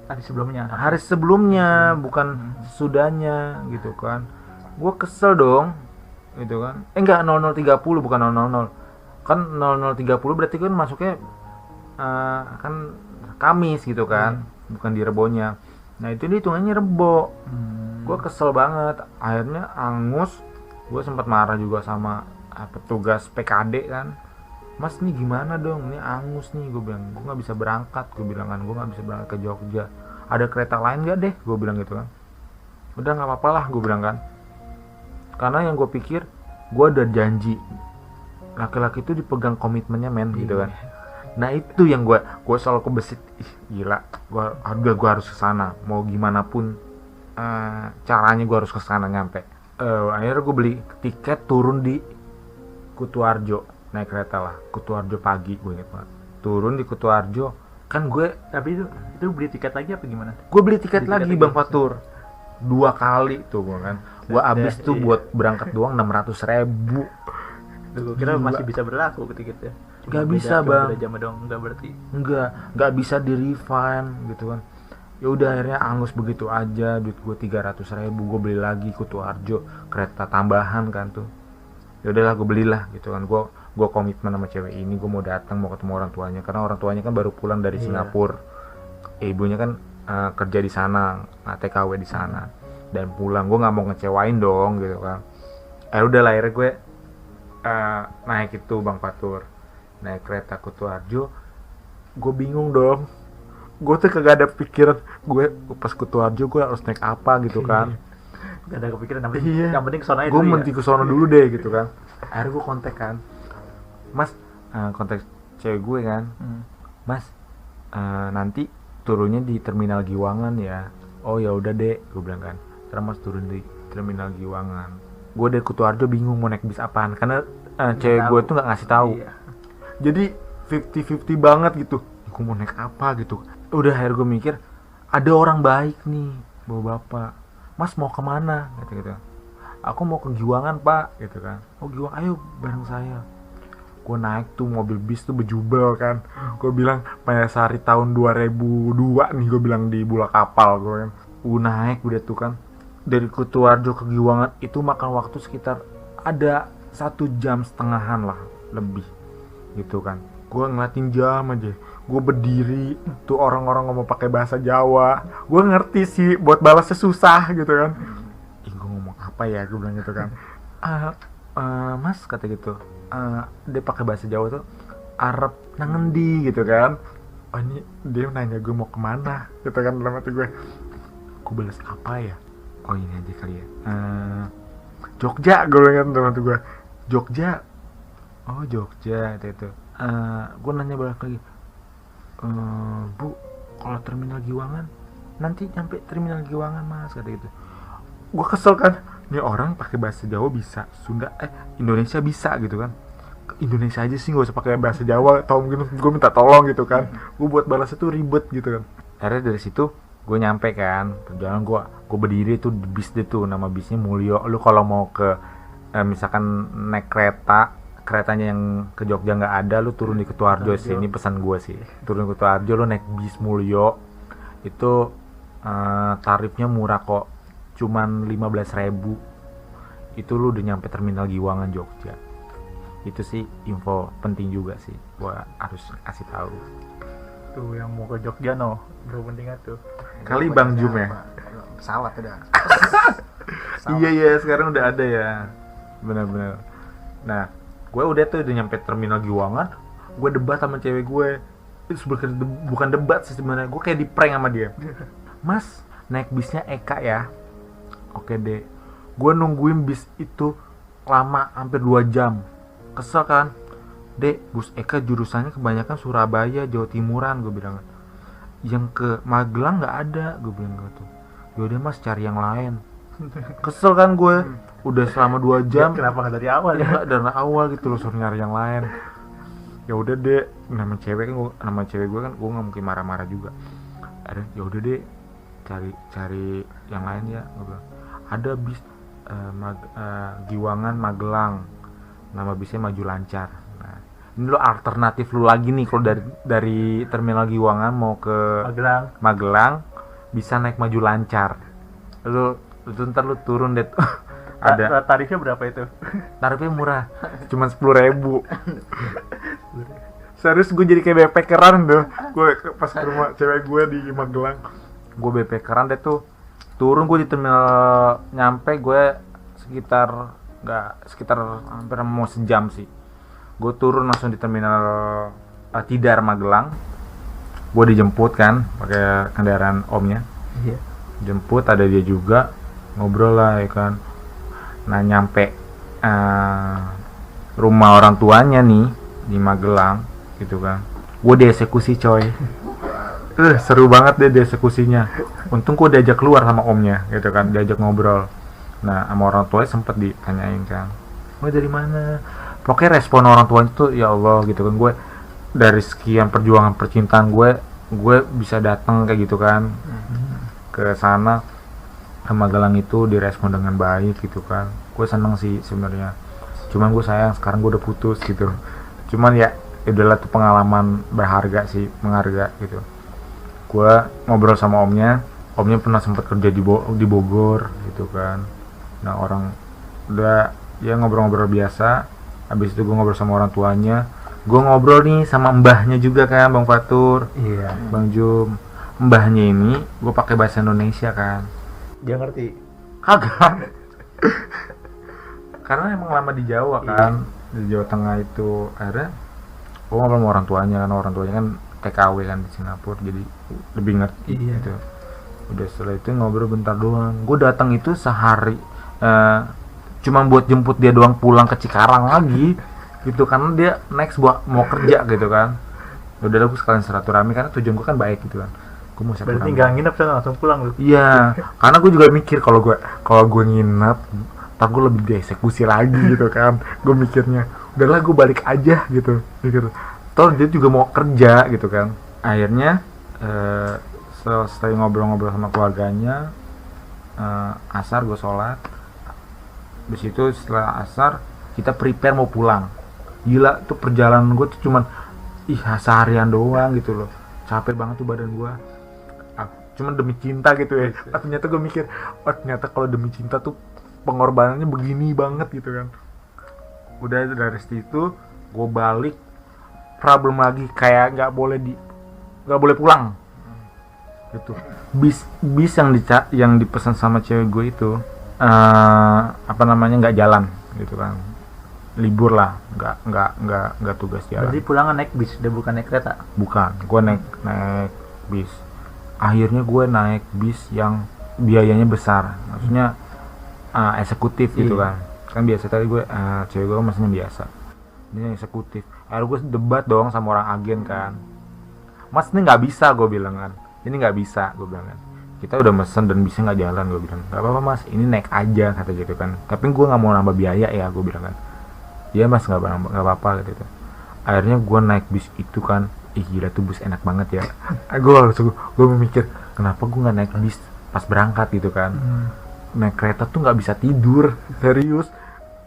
sebelumnya, bukan sudahnya gitu kan. Gue kesel dong gitu kan. Enggak, 00.30 bukan 00. Kan 00.30 berarti kan masuknya kan Kamis gitu kan, bukan di Rebonya. Nah, itu hitungannya Rebo. Gue kesel banget. Akhirnya angus. Gue sempat marah juga sama petugas PKD kan. Mas, nih gimana dong, ini angus nih. Gue bilang, gue gak bisa berangkat. Gue bilang kan, gue gak bisa berangkat ke Jogja. Ada kereta lain gak deh? Gue bilang gitu kan. Udah gak apa-apa lah, gue bilang kan. Karena yang gue pikir, gue ada janji. Laki-laki itu dipegang komitmennya, men, gitu kan. Nah, itu yang gue selalu kebesit. Gila, gue harus kesana. Mau gimana pun caranya gue harus kesana nyampe. Akhirnya gue beli tiket turun di Kutuarjo. Naik kereta lah, Kutuarjo pagi, gue inget banget. Turun di Kutuarjo, kan gue. Tapi itu beli tiket lagi apa gimana? Gue beli tiket lagi Bang Fatur, 2 kali tuh gue kan. Gue abis tuh buat berangkat doang 600.000. Gue kira masih bisa berlaku tiketnya. Gak bisa Bang. Beda jam doang, enggak berarti. Enggak bisa di refund gitu kan. Ya udah, akhirnya angus begitu aja. Duit gue 300.000, gue beli lagi Kutuarjo, kereta tambahan kan tuh. Ya udahlah, gue belilah gitu kan. Gue komitmen sama cewek ini, gue mau datang, mau ketemu orang tuanya, karena orang tuanya kan baru pulang dari Singapura. Ibunya kan kerja di sana, TKW di sana, dan pulang. Gue nggak mau ngecewain dong gitu kan. Udah lah, akhirnya gue naik itu Bang Fatur, naik kereta Kutuarjo. Gue bingung dong, gue tuh kagak ada pikiran gue pas Kutuarjo gue harus naik apa gitu kan. Gak ada kepikiran, yang penting kesana aja gue dulu. mesti kesana dulu deh gitu kan. Akhirnya gue kontak kan, Mas, kontak cewek gue kan, Mas, nanti turunnya di Terminal Giwangan ya. Oh ya udah deh, gue bilang kan. Terus Mas turun di Terminal Giwangan. Gue dari Kutuarjo bingung mau naik bis apaan, karena cewek gue tuh nggak ngasih tahu. Iya. Jadi 50-50 banget gitu. Gue mau naik apa gitu. Udah, akhirnya gue mikir, ada orang baik nih, bawa bapak. Mas mau kemana? Gitu. Aku mau ke Giwangan Pak, gitu kan. Oh Giwangan, ayo bareng saya. Gue naik tuh mobil bis tuh bejubel kan. Gue bilang Payasari tahun 2002 nih, gue bilang di bola kapal gue kan. Naik udah tuh kan. Dari Kutuarjo ke Giwangan itu makan waktu sekitar ada 1,5 jam lah lebih gitu kan. Gue ngeliatin jam aja. Gue berdiri tuh, orang-orang ngomong pakai bahasa Jawa. Gue ngerti sih, buat balasnya susah gitu kan. Gue ngomong apa apa ya, gue bilang gitu kan. Mas kata gitu, dia pakai bahasa Jawa tuh, Arab nangendi gitu kan. Oh ini dia nanya gue mau kemana gitu kan, dalam hati gue balas apa ya, oh ini aja kali ya, Jogja, gue bilang kan dalam hati gue, Jogja, oh Jogja itu. Gue nanya balik lagi, Bu, kalau terminal Giwangan nanti nyampe terminal Giwangan Mas, kata gitu. Gue kesel kan, ini orang pakai bahasa Jawa bisa, Sunda Indonesia bisa gitu kan. Indonesia aja sih, gak usah pakai bahasa Jawa, atau mungkin gue minta tolong gitu kan. Gue buat balasnya tuh ribet gitu kan. Akhirnya dari situ gue nyampe kan, perjalanan gue berdiri tuh di bis deh tuh, nama bisnya Mulyo. Lu kalau mau ke misalkan naik keretanya yang ke Jogja nggak ada, lu turun di Ketuarjo sih. Ini pesan gue sih, turun di Ketuarjo, lu naik bis Mulyo itu tarifnya murah kok, cuman 15.000. Itu lu udah nyampe terminal Giwangan Jogja. Itu sih info penting juga sih, gua harus kasih tahu. Tuh yang mau ke Jogja bro, penting tuh. Kali Bang Jum ya. Pesawat udah. Iya sekarang udah ada ya, benar-benar. Nah, gue udah nyampe terminal Giwangan, gue debat sama cewek gue. Itu bukan debat sih sebenarnya, gue kayak di prank sama dia. Mas, naik bisnya Eka ya? Oke deh. Gue nungguin bis itu lama, hampir 2 jam. Kesel kan? Dek, bus Eka jurusannya kebanyakan Surabaya, Jawa Timuran, gue bilang. Yang ke Magelang nggak ada, gue bilang gitu. Yaudah Mas, cari yang lain. Kesel kan gue, udah selama 2 jam. Kenapa nggak dari awal ya? Nggak dari awal gitu loh, suruh nyari yang lain. Ya udah deh, nama cewek gue kan gue nggak mungkin marah-marah juga. Ya udah deh, cari yang lain ya, gue bilang. Ada bis Giwangan Magelang, nama bisnya Maju Lancar. Nah, ini lo alternatif lu lagi nih, kalau dari terminal Giwangan mau ke Magelang bisa naik Maju Lancar. Lu ntar lu turun deh. Ada tarifnya berapa itu? Tarifnya murah, cuma 10.000. Serius gue jadi kayak backpackeran tuh. Gue pas ke rumah cewek gue di Magelang, gue backpackeran deh tuh. Turun gue di terminal, nyampe gue sekitar hampir mau sejam sih. Gue turun langsung di terminal Tidar Magelang. Gue dijemput kan pakai kendaraan omnya. Iya. Jemput, ada dia juga, ngobrol lah ya kan. Nah nyampe rumah orang tuanya nih di Magelang gitu kan, gue dieksekusi coy. Seru banget deh dieksekusinya. Untung gue diajak keluar sama omnya gitu kan, diajak ngobrol. Nah sama orang tuanya sempet ditanyain kan, gue dari mana. Pokoknya respon orang tuanya tuh ya Allah gitu kan, gue dari sekian perjuangan percintaan gue bisa datang kayak gitu kan ke sana, ke Magelang itu direspon dengan baik gitu kan. Gue seneng sih sebenarnya, cuman gue sayang sekarang gue udah putus gitu. Cuman ya udahlah, tuh pengalaman berharga sih, mengharga gitu. Gue ngobrol sama omnya pernah sempat kerja di Bogor gitu kan. Nah orang udah ya ngobrol-ngobrol biasa. Habis itu gue ngobrol sama orang tuanya, gue ngobrol nih sama mbahnya juga kan, Bang Fatur. Iya. Bang Jum, mbahnya ini gue pakai bahasa Indonesia kan. Dia ngerti? Kagak. Karena emang lama di Jawa kan, di Jawa Tengah itu. Akhirnya gue ngobrol sama orang tuanya kan TKW kan di Singapura, jadi lebih ngerti gitu. Udah setelah itu ngobrol bentar doang. Gue datang itu sehari, cuma buat jemput dia doang pulang ke Cikarang lagi gitu, karena dia next mau kerja gitu kan. Udah gue sekalian silaturahmi, karena tujuan gue kan baik gitu kan. Gue mau silaturahmi. Berarti nggak nginep sana, langsung pulang lu? Iya, karena gue juga mikir kalau gue nginep, ntar gue lebih dieksekusi lagi gitu kan. Gue mikirnya, udahlah gue balik aja gitu. Toh dia juga mau kerja gitu kan. Akhirnya setelah ngobrol-ngobrol sama keluarganya, asar gue sholat. Habis itu setelah asar kita prepare mau pulang. Gila tuh perjalanan gue tuh cuman seharian doang gitu loh. Capek banget tuh badan gue. Cuman demi cinta gitu ya. Ternyata gue mikir, ternyata kalau demi cinta tuh pengorbanannya begini banget gitu kan. Udah dari situ gue balik, problem lagi, kayak nggak boleh pulang gitu. Bis yang dipesan sama cewek gue itu apa namanya, nggak jalan gitu kan, libur lah, nggak tugas jalan. Berarti pulangan naik bis, udah bukan naik kereta. Bukan, gue naik bis. Akhirnya gue naik bis yang biayanya besar, maksudnya eksekutif gitu Iya. kan biasa tadi gue cewek gue maksudnya biasa, ini eksekutif. Akhirnya gue debat dong sama orang agen kan, mas ini nggak bisa, gue bilang kan, ini nggak bisa, gue bilang kan, kita udah mesen dan bisa nggak jalan, gue bilang nggak apa-apa mas, ini naik aja, kata gitu kan, tapi gue nggak mau nambah biaya ya, gue bilang kan, iya mas nggak apa-apa gitu. Akhirnya gue naik bis itu kan, ih gila tuh bus enak banget ya. gue mikir kenapa gue nggak naik bis pas berangkat gitu kan. Naik kereta tuh nggak bisa tidur, serius,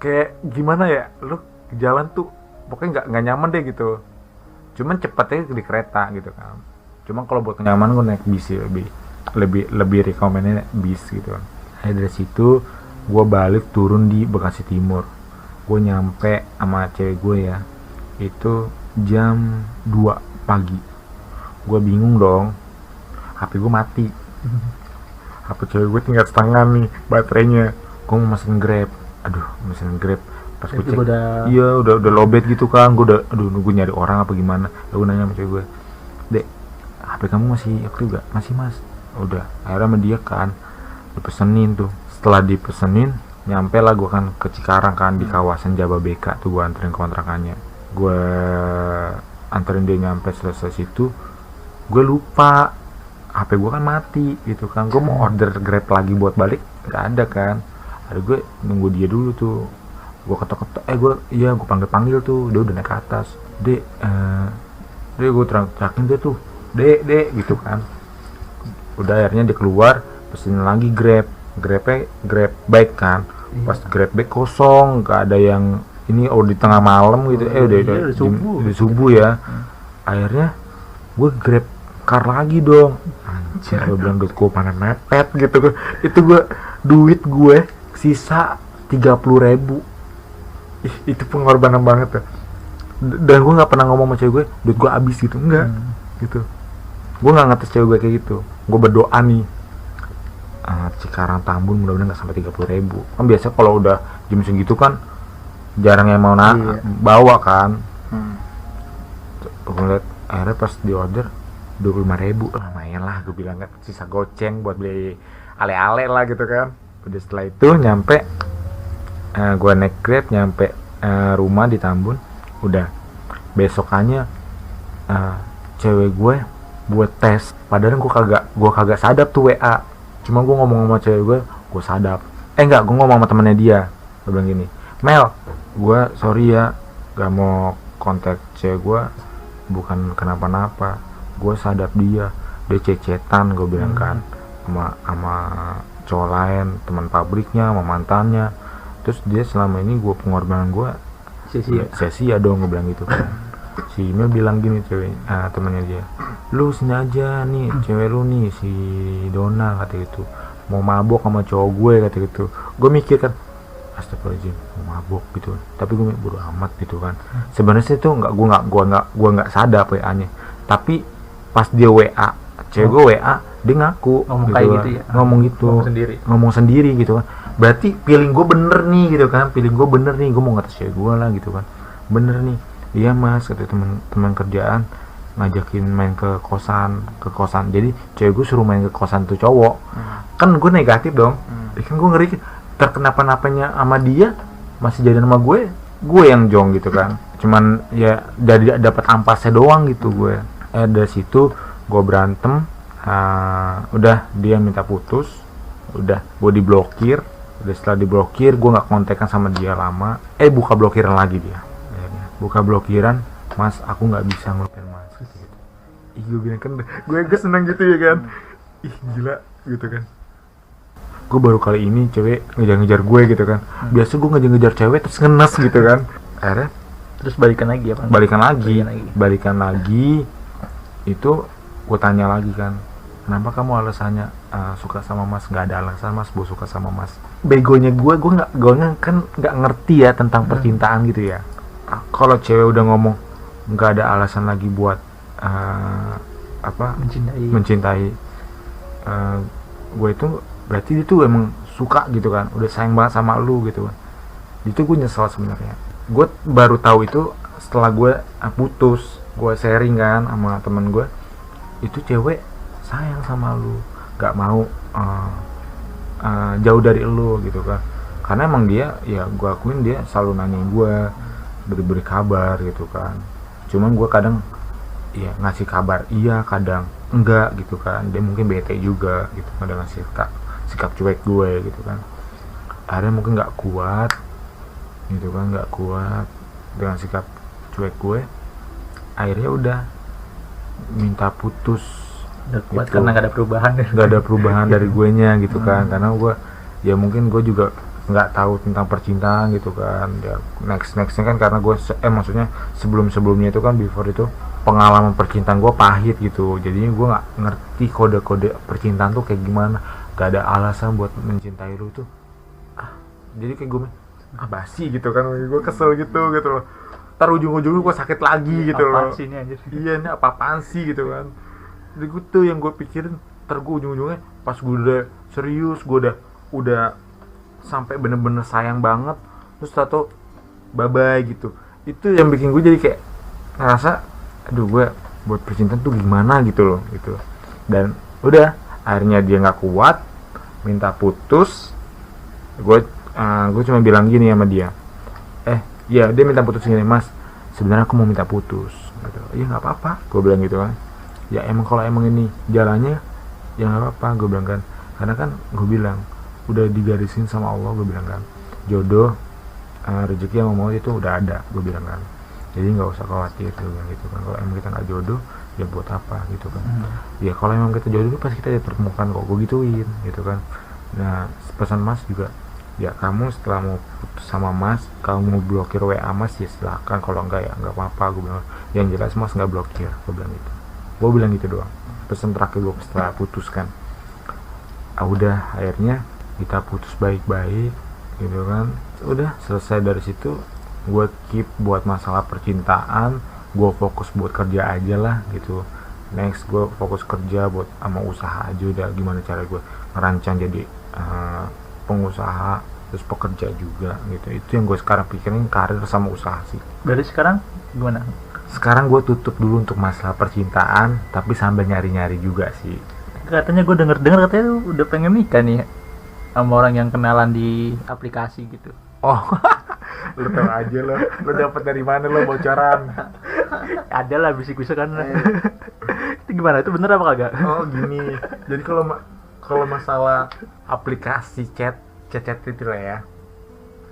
kayak gimana ya, lu jalan tuh pokoknya nggak nyaman deh gitu. Cuman cepetnya di kereta gitu kan. Cuma kalau buat kenyamanan gue naik bis sih, lebih rekomennya bis gitu kan. Dari situ gue balik turun di Bekasi Timur. Gue nyampe sama cewek gue ya itu jam 2 pagi. Gue bingung dong, HP gue mati. HP cewek gue tinggal setengah nih baterainya. Gue mau mesen Grab, pas gue cek udah iya udah lowbat gitu kan. Gue gue nyari orang apa gimana. Gue nanya sama cewek gue, dek HP kamu masih aktif gak? Masih mas. Udah, akhirnya sama dia kan dipesenin tuh. Setelah dipesenin nyampe lah gue kan ke Cikarang kan, di kawasan Jababeka tuh. Gue anterin kontrakannya, gue anterin dia nyampe selesai situ. Gue lupa HP gue kan mati gitu kan. Gue mau order Grab lagi buat balik, nggak ada kan. Ada, gue nunggu dia dulu tuh. Gue ketok-ketok, gue panggil tuh. Dia udah naik ke atas. Dek gue terakin dia tuh, dek gitu kan. Udah akhirnya dia keluar, pesenin lagi Grab baik kan. Pas Grab baik kosong, nggak ada yang ini. Di tengah malam gitu, udah subuh ya. Akhirnya gue Grab car lagi dong. Anjir, gue bilang duit gue mana mepet gitu. Itu duit gue sisa 30.000. Itu pengorbanan banget ya. Dan gue nggak pernah ngomong sama cewek gue duit gue habis gitu, enggak gitu. Gue nggak ngetes cewek gue kayak gitu. Gue berdoa nih, Cikarang Tambun mudah-mudahan nggak sampai 30.000. Kan biasa kalau udah jam segitu kan jarang yang mau bawa kan. Gue liat akhirnya pas di order 25.000, lumayan lah, gue bilang kan, sisa goceng buat beli ale-ale lah gitu kan. Udah setelah itu nyampe, gue naik Grab nyampe rumah di Tambun. Udah besokannya cewek gue buat tes, padahal gue kagak sadap tuh WA. Cuma gue ngomong sama cewek gue sadap. Enggak, gue ngomong sama temennya dia. Gue bilang gini, Mel, gue sorry ya gak mau kontak cewek gue, bukan kenapa-napa, gue sadap dia cecetan, gue bilang kan, sama cowok lain, teman pabriknya, sama mantannya. Terus dia selama ini gue pengorbanan gue sia-sia dong, gue bilang gitu kan. Si Mel bilang gini, temannya dia, lu sini aja nih, cewek lu nih si Dona, kata gitu, mau mabok sama cowok gue, kata gitu. Gue mikir kan, astagfirullahaladzim, mau mabok gitu, tapi gue bodo amat gitu kan. Sebenarnya itu gue nggak sadar WA-nya, tapi pas dia WA cewek gue WA, dia ngaku ngomong gitu kayak kan. gitu ya, ngomong sendiri gitu kan. Berarti feeling gue bener nih gitu kan, gue mau ngatas cewek gue lah gitu kan, bener nih. Iya mas, kata teman kerjaan ngajakin main ke kosan. Jadi cewek gue suruh main ke kosan tuh cowok. Kan gue negatif dong. Kan gue ngeri terkenapa-napanya sama dia, masih jadi sama gue yang jong gitu kan. Cuman ya dari dapat ampasnya doang gitu gue. Dari situ gue berantem. Udah dia minta putus. Udah gue diblokir. Udah setelah diblokir gue nggak kontekan sama dia lama. Buka blokiran lagi dia. Buka blokiran, mas aku nggak bisa ngelupain mas gitu. Gue bilang kan, gue seneng gitu ya kan. Gila gitu kan. Gue baru kali ini cewek ngejar-ngejar gue gitu kan. Biasa gue ngejar-ngejar cewek terus ngenes gitu kan. Akhirnya terus balikan lagi apa? Balikan lagi. Itu gue tanya lagi kan, kenapa kamu alasannya suka sama mas? Nggak ada alasan mas, gue suka sama mas. Begonya gue nggak ngerti ya tentang percintaan gitu ya. Kalau cewek udah ngomong nggak ada alasan lagi buat mencintai gue, itu berarti itu emang suka gitu kan, udah sayang banget sama lu gitu kan. Itu gue nyesel sebenarnya. Gue baru tahu itu setelah gue putus, gue sharing kan sama temen gue, itu cewek sayang sama lu, gak mau jauh dari lu gitu kan. Karena emang dia, ya gue akuin dia selalu nanyain gue, beri kabar gitu kan. Cuman gue kadang ya ngasih kabar iya, kadang enggak gitu kan. Dia mungkin bete juga gitu, kadang ngasih sikap cuek gue gitu kan. Akhirnya mungkin nggak kuat gitu kan, nggak kuat dengan sikap cuek gue. Akhirnya udah minta putus. Udah kuat gitu. karena gak ada perubahan. Nggak ada perubahan dari gue nya gitu kan. Karena gue ya mungkin gue juga nggak tahu tentang percintaan gitu kan. Ya nextnya kan karena gue maksudnya sebelumnya itu kan, before itu pengalaman percintaan gue pahit gitu. Jadinya gue nggak ngerti kode-kode percintaan tuh kayak gimana. Gak ada alasan buat mencintai lu tuh. Jadi kayak gue basi gitu kan. Gue kesel gitu loh. Ntar ujung-ujungnya gue sakit lagi gitu loh. Apaan sih ini anjir? Iya, ini apa-apaan sih gitu kan. Jadi gue tuh yang gue pikirin, ntar gue ujung-ujungnya pas gue udah serius, gue udah sampai bener-bener sayang banget, terus tato bye-bye gitu. Itu yang bikin gue jadi kayak ngerasa, aduh gue buat percintaan tuh gimana gitu loh gitu. Dan udah akhirnya dia nggak kuat, minta putus. Gue cuma bilang gini sama dia, ya dia minta putus gini, mas sebenarnya aku mau minta putus gitu. Iya nggak apa-apa, gue bilang gitu kan. Ya emang kalau emang ini jalannya ya nggak apa-apa, gue bilang kan. Karena kan gue bilang udah digarisin sama Allah, gue bilang kan, jodoh rezeki yang mau itu udah ada, gue bilang kan. Jadi nggak usah khawatir, gue bilang gitu kan. Kalau emang kita nggak jodoh ya buat apa gitu kan. Ya kalau emang kita jodoh pasti kita dipertemukan kok, gue gituin gitu kan. Nah pesan mas juga, ya kamu setelah mau putus sama mas, kamu mau blokir WA mas ya silahkan, kalau enggak ya nggak apa-apa, gue bilang. Yang jelas mas nggak blokir, gue bilang gitu. Gue bilang gitu doang, pesan terakhir gue setelah putus kan. Udah akhirnya kita putus baik-baik gitu kan. Udah selesai dari situ, gue keep buat masalah percintaan, gue fokus buat kerja aja lah gitu. Next gue fokus kerja buat sama usaha aja, udah gimana cara gue ngerancang jadi pengusaha terus pekerja juga gitu. Itu yang gue sekarang pikirin, karir sama usaha sih. Dari sekarang gimana? Sekarang gue tutup dulu untuk masalah percintaan, tapi sambil nyari-nyari juga sih. Katanya gue denger katanya lu udah pengen nikah nih sama orang yang kenalan di aplikasi gitu. Oh, lu tau aja lo dapet dari mana lo bocoran? Ada lah bisik-bisik kan. Itu gimana? Itu bener apa kagak? Oh gini, jadi kalau masalah aplikasi chat itu lah ya,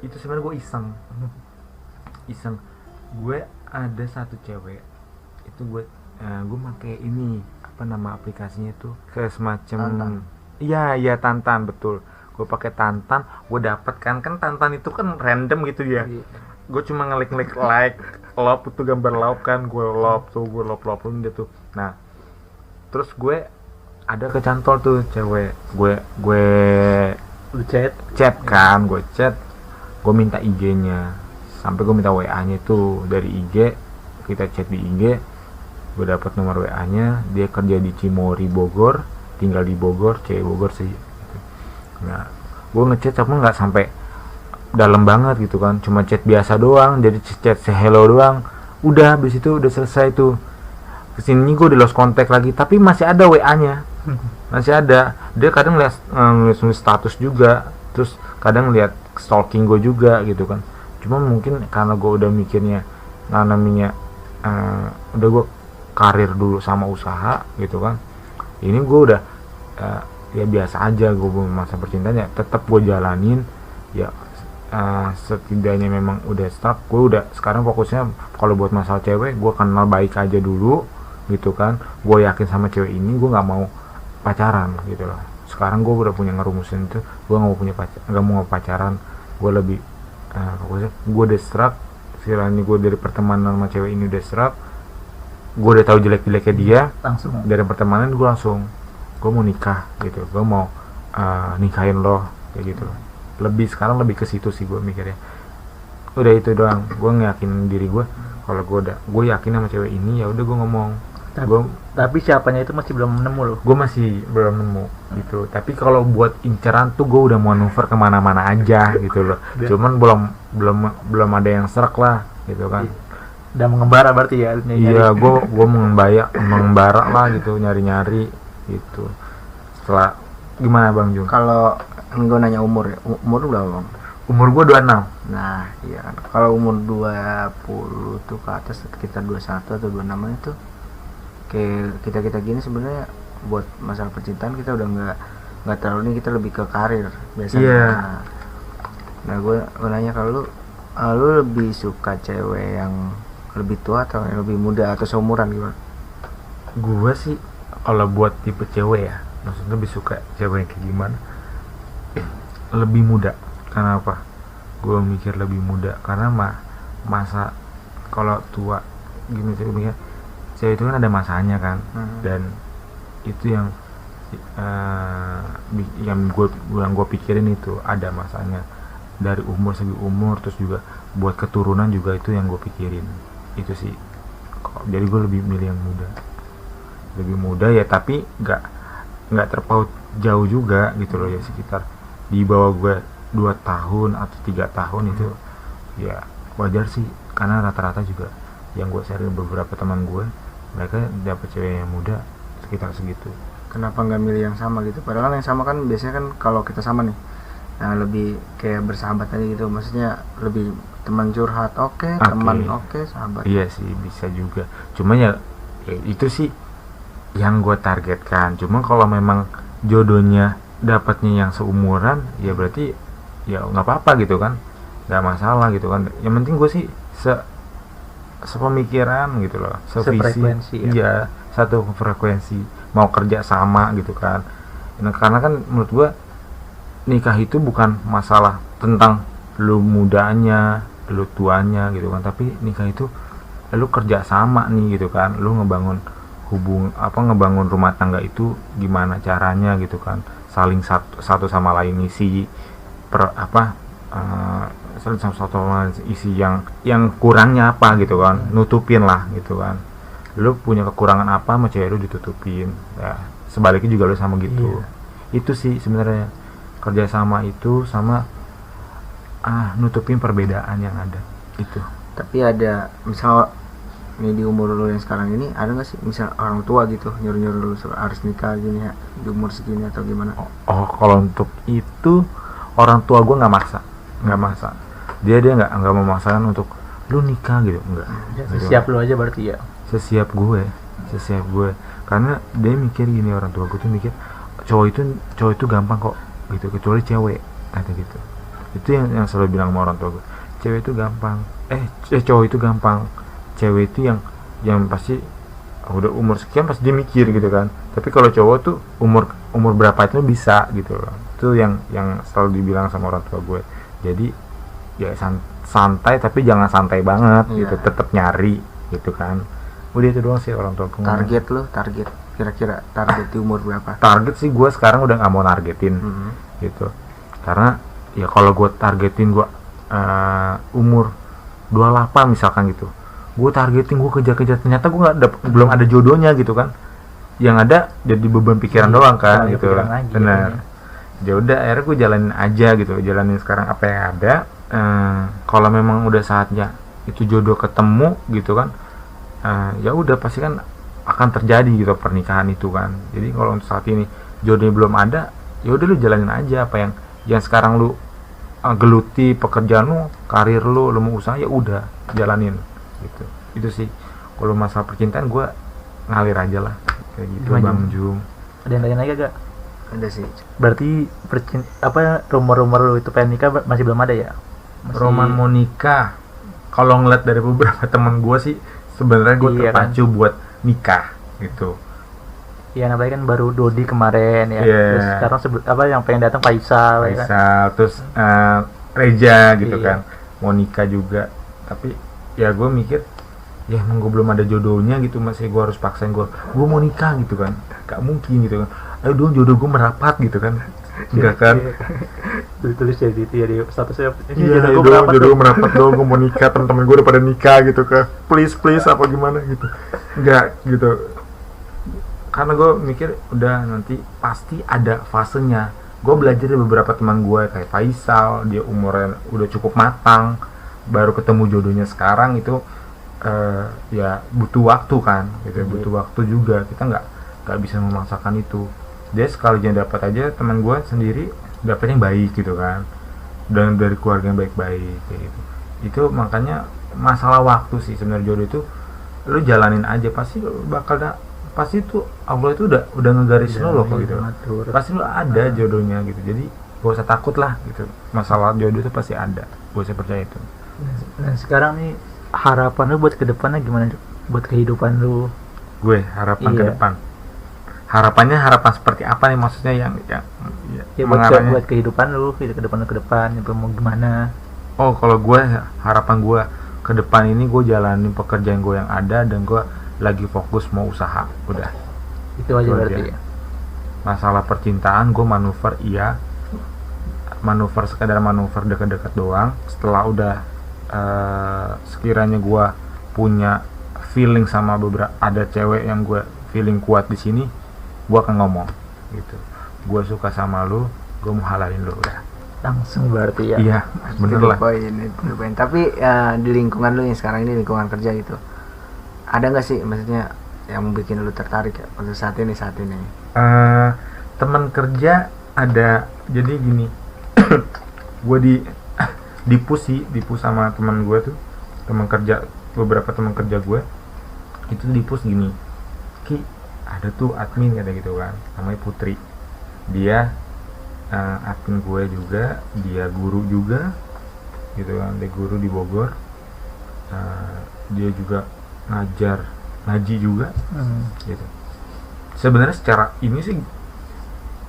itu sebenarnya gue iseng. Gue ada satu cewek, itu gue pakai ini apa nama aplikasinya itu, kayak semacam iya Tantan, betul. Gue pakai Tantan, gue dapet kan Tantan itu kan random gitu ya. Gue cuma ngelik like love itu gambar love kan, gue love dia tuh. Nah terus gue ada kecantol tuh cewek, gue Lu chat kan, gue minta IG-nya, sampai gue minta WA-nya tuh dari IG, kita chat di IG. Gue dapat nomor WA-nya, dia kerja di Cimory Bogor, tinggal di Bogor, cewek Bogor sih gitu. Nah gue ngechat tapi nggak sampai dalam banget gitu kan, cuma chat biasa doang, jadi chat hello doang, udah habis itu udah selesai tuh. Kesini gue di lost contact lagi, tapi masih ada WA-nya, masih ada. Dia kadang lihat nulis status juga, terus kadang lihat stalking gue juga gitu kan. Cuma mungkin karena gue udah mikirnya namanya udah gue karir dulu sama usaha gitu kan, ini gue udah ya biasa aja. Gue masa percintaan ya tetap gue jalanin ya. Setidaknya memang udah stuck, gue udah sekarang fokusnya kalau buat masalah cewek, gue kenal baik aja dulu gitu kan. Gue yakin sama cewek ini, gue nggak mau pacaran gitu loh. Sekarang gue udah punya ngerumusin itu, gue nggak mau pacaran. Gue lebih fokusnya, gue udah stuck. Sekiranya gue dari pertemanan sama cewek ini udah stuck, gue udah tahu jelek-jeleknya dia, langsung dari pertemanan gue mau nikah gitu. Gue mau nikahin lo kayak gitu loh. Sekarang lebih ke situ sih gue mikirnya. Udah itu doang, gue ngeyakinin diri gue kalau gue yakin sama cewek ini, ya udah gue ngomong Tapi siapanya itu masih belum nemu loh. Gue masih belum nemu gitu. Tapi kalau buat inceran tuh gue udah manuver kemana-mana aja gitu loh. Cuman belum ada yang serak lah gitu kan. Udah mengembara berarti ya. Iya, gue mengembara lah gitu, nyari gitu. Setelah gimana Bang Jung? Kalau gue nanya umur ya, umur lu berapa Bang? Umur gue 26. Nah iya kan, kalau umur 20 tuh ke atas sekitar 21 atau 26 itu kayak kita gini sebenarnya buat masalah percintaan kita udah nggak terlalu ini, kita lebih ke karir biasanya. Yeah. Nah gue nanya, kalau lu lebih suka cewek yang lebih tua atau yang lebih muda atau seumuran gimana? Gue sih kalau buat tipe cewek ya, maksudnya lebih suka cewek yang kayak gimana? Lebih muda. Kenapa? Gue mikir lebih muda karena masa kalau tua gini sih mikir, cewek itu kan ada masanya kan. Dan itu yang gue pikirin itu ada masanya, dari umur segi umur, terus juga buat keturunan juga itu yang gue pikirin itu sih. Jadi gue lebih milih yang lebih muda ya, tapi nggak terpaut jauh juga gitu loh ya, sekitar di bawah gue 2 tahun atau 3 tahun itu ya wajar sih, karena rata-rata juga yang gue share beberapa teman gue, mereka dapet cewek yang muda sekitar segitu. Kenapa nggak milih yang sama gitu? Padahal yang sama kan biasanya kan kalau kita sama nih, nah lebih kayak bersahabat aja gitu, maksudnya lebih teman curhat, teman sahabat. Iya sih, bisa juga. Cuma ya itu sih yang gue targetkan. Cuma kalau memang jodohnya dapatnya yang seumuran, ya berarti ya nggak apa-apa gitu kan, nggak masalah gitu kan. Yang penting gue sih sepemikiran gitu loh, Sefrekuensi, iya, satu frekuensi, mau kerja sama gitu kan. Nah, karena kan menurut gue nikah itu bukan masalah tentang lu mudanya, lu tuanya gitu kan, tapi nikah itu lu kerja sama nih gitu kan, lu ngebangun ngebangun rumah tangga itu gimana caranya gitu kan, saling satu sama lain isi saling satu sama lain isi yang kurangnya apa gitu kan, nutupin lah gitu kan. Lu punya kekurangan apa sama cewek lu ditutupin ya, sebaliknya juga lu sama gitu. Itu sih sebenarnya kerjasama itu sama nutupin perbedaan yang ada itu. Tapi ada misal nih di umur lu yang sekarang ini, ada nggak sih misal orang tua gitu nyuruh lu harus nikah gini ya di umur segini atau gimana? Kalau untuk itu orang tua gue nggak maksa. Dia nggak memaksakan untuk lu nikah gitu, enggak. Siap lu aja berarti ya. Sesiap gue karena dia mikir gini, orang tua gue tuh mikir cowok itu gampang kok gitu, kecuali cewek kata gitu. Itu yang selalu bilang sama orang tua gue, cewek itu gampang, cowok itu gampang, cewek itu yang pasti udah umur sekian pasti dia mikir gitu kan. Tapi kalau cowok tuh umur berapa itu bisa gitu loh. Itu yang selalu dibilang sama orang tua gue. Jadi ya santai tapi jangan santai banget gitu, tetap nyari gitu kan. Udah itu doang sih orang tua gue. Target kira-kira target di umur berapa? Target sih gue sekarang udah nggak mau nargetin gitu, karena ya kalau gue targetin gue umur 28 misalkan gitu, gue targetin, gue kejar-kejar, ternyata gue belum ada jodohnya gitu kan, yang ada jadi beban pikiran doang kan gitu. Benar. Ya udah akhirnya gue jalanin sekarang apa yang ada. Kalau memang udah saatnya itu jodoh ketemu gitu kan, ya udah pasti kan akan terjadi gitu pernikahan itu kan. Jadi kalau untuk saat ini jodohnya belum ada, ya udah lu jalanin aja apa yang sekarang lu geluti, pekerjaan lu, karir lu mau usaha, ya udah jalanin gitu. Itu sih kalau masalah percintaan gue ngalir aja lah kayak gitu. Bang Jum, ada yang tanya lagi gak? Ada sih. Berarti rumor-rumor lu itu pengen nikah masih belum ada ya? Roman mau nikah, kalau ngeliat dari beberapa teman gue sih sebenarnya gue terpacu kan? Buat nikah gitu. Ya namanya kan baru Dodi kemarin ya. Terus sekarang yang pengen datang Faisal kan? Terus Reja gitu kan, mau nikah juga. Tapi ya gue mikir, ya emang gue belum ada jodohnya gitu, masih gue harus paksain gue mau nikah gitu kan, gak mungkin gitu kan. Ayo dong jodoh gue merapat gitu kan. Enggak kan? Tulis ya gitu ya di statusnya. Iya, jodoh gue merapat dong, gue mau nikah, temen-temen gue udah pada nikah gitu kan. Please apa gimana gitu. Enggak gitu. karena gue mikir udah nanti pasti ada fasenya. Gue belajar dari beberapa teman gue kayak Faisal, dia umurnya udah cukup matang, baru ketemu jodohnya sekarang itu ya butuh waktu kan gitu, butuh waktu juga, kita nggak bisa memaksakan itu. Dia sekalinya dapat aja, teman gue sendiri dapat yang baik gitu kan, dan dari keluarga yang baik-baik kayak gitu. Itu makanya masalah waktu sih sebenarnya. Jodoh itu lu jalanin aja, pasti pasti itu Allah itu udah ngegarisin lo kok gitu, pasti lu ada jodohnya gitu. Jadi gak usah takut lah gitu, masalah jodoh itu pasti ada, gue usah percaya itu. Dan sekarang nih harapan lu buat kedepannya gimana, buat kehidupan lu? Gue harapan ke depan, harapannya harapan seperti apa nih maksudnya, yang buat kehidupan lu, ke depan itu mau gimana? Oh, kalau gue harapan gue ke depan ini gue jalanin pekerjaan gue yang ada, dan gue lagi fokus mau usaha, udah itu aja berarti ya. Masalah percintaan gue manuver, sekedar manuver dekat-dekat doang. Setelah udah sekiranya gue punya feeling sama ada cewek yang gue feeling kuat di sini, gue akan ngomong gitu, gue suka sama lu, gue mau halalin lu, udah langsung berarti ya. Iya, bener lah. Poin. Tapi di lingkungan lu yang sekarang ini, lingkungan kerja gitu, ada nggak sih maksudnya yang bikin lu tertarik ya untuk saat ini? Teman kerja ada. Jadi gini, gue dipus sama teman gue tuh, teman kerja, beberapa teman kerja gue itu dipus gini, Ki, ada tuh admin kata gitu kan, namanya Putri, dia admin gue juga, dia guru juga gitu kan, dia guru di Bogor, dia juga ngaji juga gitu. Sebenarnya secara ini sih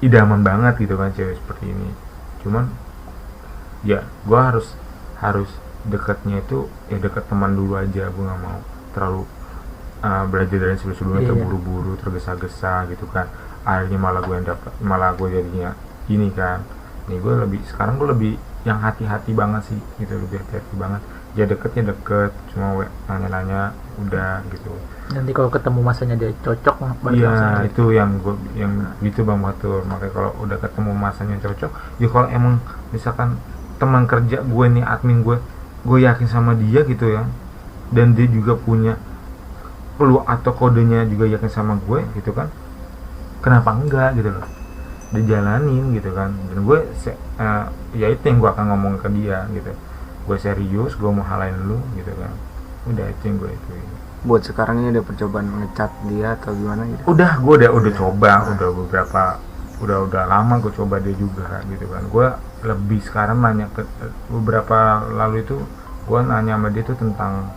idaman banget gitu kan cewek seperti ini, cuman ya gue harus dekatnya itu ya dekat teman dulu aja. Gue nggak mau terlalu belajar dari sebelum-sebelumnya terburu-buru, tergesa-gesa gitu kan, akhirnya malah gue jadinya ini kan. Nih sekarang gue lebih yang hati-hati banget sih gitu, lebih hati-hati banget. Ya deket cuma nanya-nanya udah gitu. Nanti kalau ketemu masanya dia cocok, iya itu yang gitu Bang Batur. Makanya kalau udah ketemu masanya cocok, ya kalau emang misalkan teman kerja gue nih, admin gue yakin sama dia gitu ya, dan dia juga punya peluang atau kodenya juga yakin sama gue gitu kan, kenapa enggak gitu loh, dijalanin gitu kan. Dan gue ya itu yang gue akan ngomong ke dia gitu, gue serius, gue mau halalin lu gitu kan. Udah itu yang gue ituin. Buat sekarang ini ada percobaan ngecat dia atau gimana gitu? Gue udah coba, udah lama gue coba dia juga gitu kan. Gue lebih sekarang nanya ke beberapa lalu itu, gue nanya sama dia tuh tentang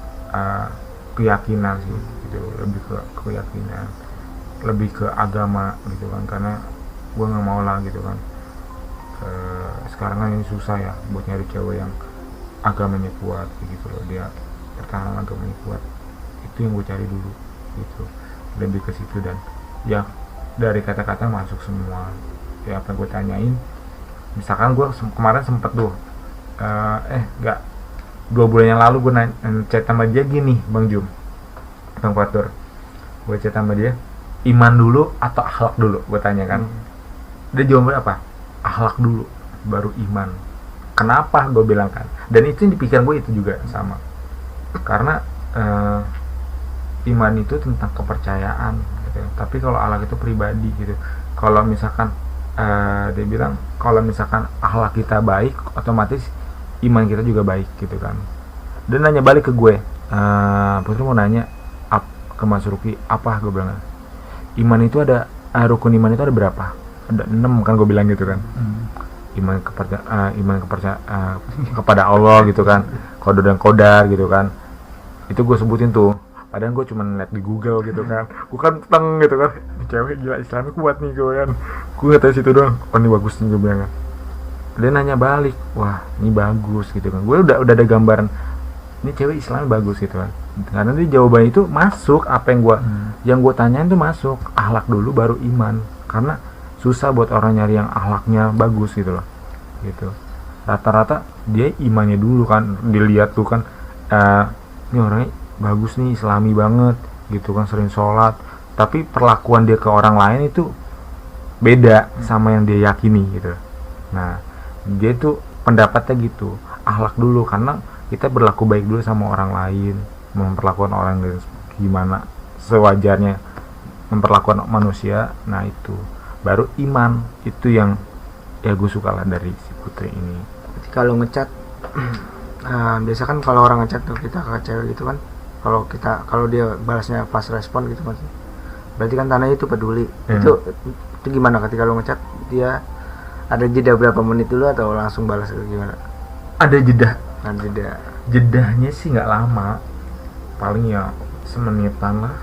keyakinan sih gitu, lebih ke keyakinan, lebih ke agama gitu kan, karena gue nggak mau lah gitu kan. Sekarang kan ini susah ya buat nyari cewek yang agamanya kuat gitu loh, dia pertahanan agamanya kuat, itu yang gue cari dulu gitu, lebih ke situ. Dan ya dari kata-kata masuk semua ya apa gue tanyain. Misalkan gue kemarin sempet tuh enggak 2 bulan yang lalu gue chat sama dia gini, Bang Fatur, gue chat sama dia, iman dulu atau akhlak dulu, gue tanya kan. Dia jawabnya apa? Akhlak dulu baru iman. Kenapa? Gue bilang kan, dan itu yang di pikiran gue itu juga sama, karena iman itu tentang kepercayaan gitu. Tapi kalau akhlak itu pribadi gitu. Kalau misalkan dia bilang kalau misalkan akhlak kita baik, otomatis iman kita juga baik gitu kan. Dan nanya balik ke gue, Putri mau nanya ke Mas Ruki, apa? Gue bilang iman itu ada rukun iman itu ada berapa? Ada 6 kan, gue bilang gitu kan. Iman kepada Allah gitu kan, qada dan qadar gitu kan, itu gue sebutin tuh. Padahal gue cuma liat di Google gitu kan, gue kan teng gitu kan, cewek gila Islamnya kuat nih gue kan, gue nggak tahu situ doang, oh ini bagus nih gue bilang kan. Dia nanya balik, wah ini bagus gitu kan, gue udah ada gambaran ini cewek Islamnya bagus gitu kan, karena dia jawabannya itu masuk apa yang gue tanyain tuh masuk, akhlak dulu baru iman, karena susah buat orang nyari yang akhlaknya bagus gitu loh gitu. Rata-rata dia imannya dulu kan, dilihat tuh kan, ini orangnya bagus nih, islami banget gitu kan, sering sholat, tapi perlakuan dia ke orang lain itu beda sama yang dia yakini gitu. Nah, dia tuh pendapatnya gitu, akhlak dulu, karena kita berlaku baik dulu sama orang lain, memperlakukan orang lain gimana sewajarnya memperlakukan manusia. Nah itu baru iman, itu yang ya gue suka lah dari si Putri ini. Kalau ngechat biasa kan kalau orang ngechat tuh kita ke cewek gitu kan, kalau dia balasnya fast respon gitu maksudnya, berarti kan tandanya itu peduli. Itu gimana ketika lo ngechat dia, ada jeda berapa menit dulu atau langsung balas atau gimana? Ada jeda. Jedahnya sih nggak lama, paling ya semenitan lah,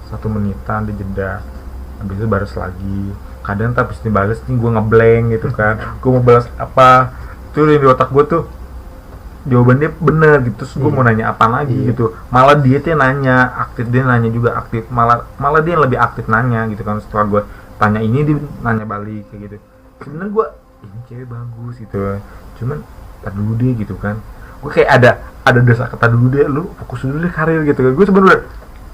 1 menitan di jeda, habis itu balas lagi. Kadang tapi habis dibales nih gue ngeblank gitu kan, gue mau balas apa, itu di otak gue tuh jawabannya bener gitu, terus gue mau nanya apa lagi gitu, malah dia tuh nanya aktif, dia nanya juga aktif, malah dia yang lebih aktif nanya gitu kan. Setelah gue tanya ini dia nanya balik kayak gitu. Sebenarnya gue ini cewek bagus gitu, cuman tar dulu deh gitu kan, gue kayak ada dasar kata dulu deh, lu fokus dulu deh karir gitu kan. Gue sebenarnya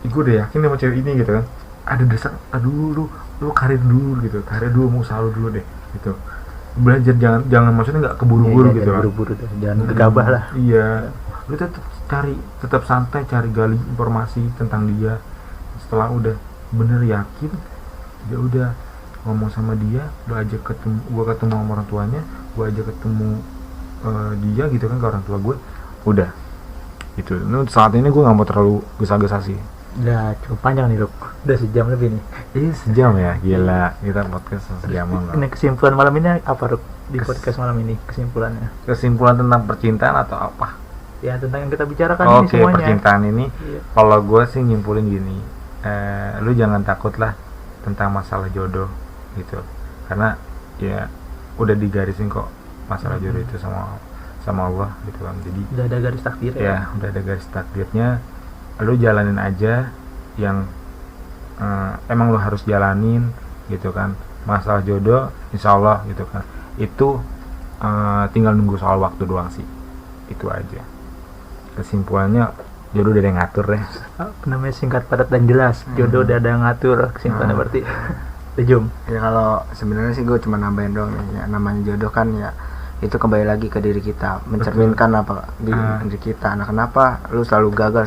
gue udah yakin sama cewek ini gitu kan, ada dasar kata dulu, lu karir dulu gitu, karir dulu, mau usaha dulu deh gitu, belajar, jangan maksudnya nggak keburu-buru gitu kan, buru-buru deh, jangan gegabah lah. Iya, lu tetap santai, cari gali informasi tentang dia. Setelah udah bener yakin, ya udah ngomong sama dia, lu ajak ketemu, gua ketemu sama orang tuanya, gua ajak ketemu dia gitu kan ke orang tua gue, udah gitu. Nah, saat ini gue nggak mau terlalu gesa-gesa sih. Udah cukup panjang nih Luk, udah sejam lebih nih. Sejam ya, gila, kita podcast sejam lah. Ini kesimpulan malam ini apa Luk, di podcast malam ini kesimpulannya? Kesimpulan tentang percintaan atau apa? Ya tentang yang kita bicarakan ini Oke, semuanya. percintaan ini, kalau gue sih nyimpulin gini, lu jangan takut lah tentang masalah jodoh gitu, karena ya udah digarisin kok masalah jodoh itu sama Allah gitu kan. Jadi udah ada garis takdir ya, udah ada garis takdirnya, lu jalanin aja yang emang lu harus jalanin gitu kan. Masalah jodoh insya Allah gitu kan, itu tinggal nunggu soal waktu doang sih, itu aja kesimpulannya. Jodoh udah ada yang ngatur deh. Apa namanya, singkat padat dan jelas. Jodoh udah ada yang ngatur, kesimpulannya berarti. Jom. Ya kalau sebenarnya sih gue cuma nambahin doang ya, namanya jodoh kan ya itu kembali lagi ke diri kita, mencerminkan apa di diri kita. Nah kenapa lu selalu gagal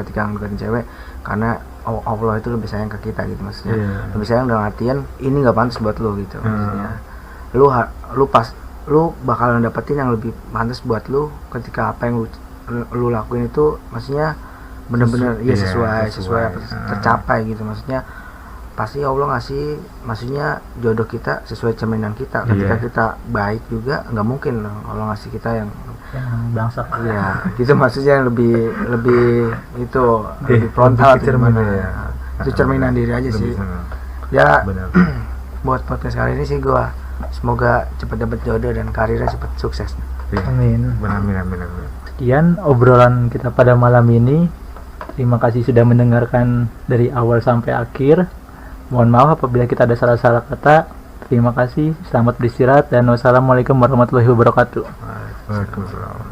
ketika ngedeketin cewek? Karena Allah itu lebih sayang ke kita gitu maksudnya. Lebih sayang dalam artian ini nggak pantas buat lu gitu maksudnya. Lu bakalan dapetin yang lebih pantas buat lu ketika apa yang lu lakuin itu maksudnya benar-benar sesuai apa tercapai gitu. Maksudnya pasti Allah ngasih, maksudnya jodoh kita sesuai cerminan kita. Ketika kita baik juga nggak mungkin Allah ngasih kita yang bangsa ya gitu, maksudnya yang lebih itu lebih frontal gitu ya. Itu cerminan diri aja sih ya. Buat podcast kali ini sih gua semoga cepat dapat jodoh dan karirnya cepat sukses. Amin. Amin. Sekian obrolan kita pada malam ini. Terima kasih sudah mendengarkan dari awal sampai akhir. Mohon maaf apabila kita ada salah-salah kata. Terima kasih, selamat beristirahat, dan wassalamualaikum warahmatullahi wabarakatuh. Waalaikumsalam.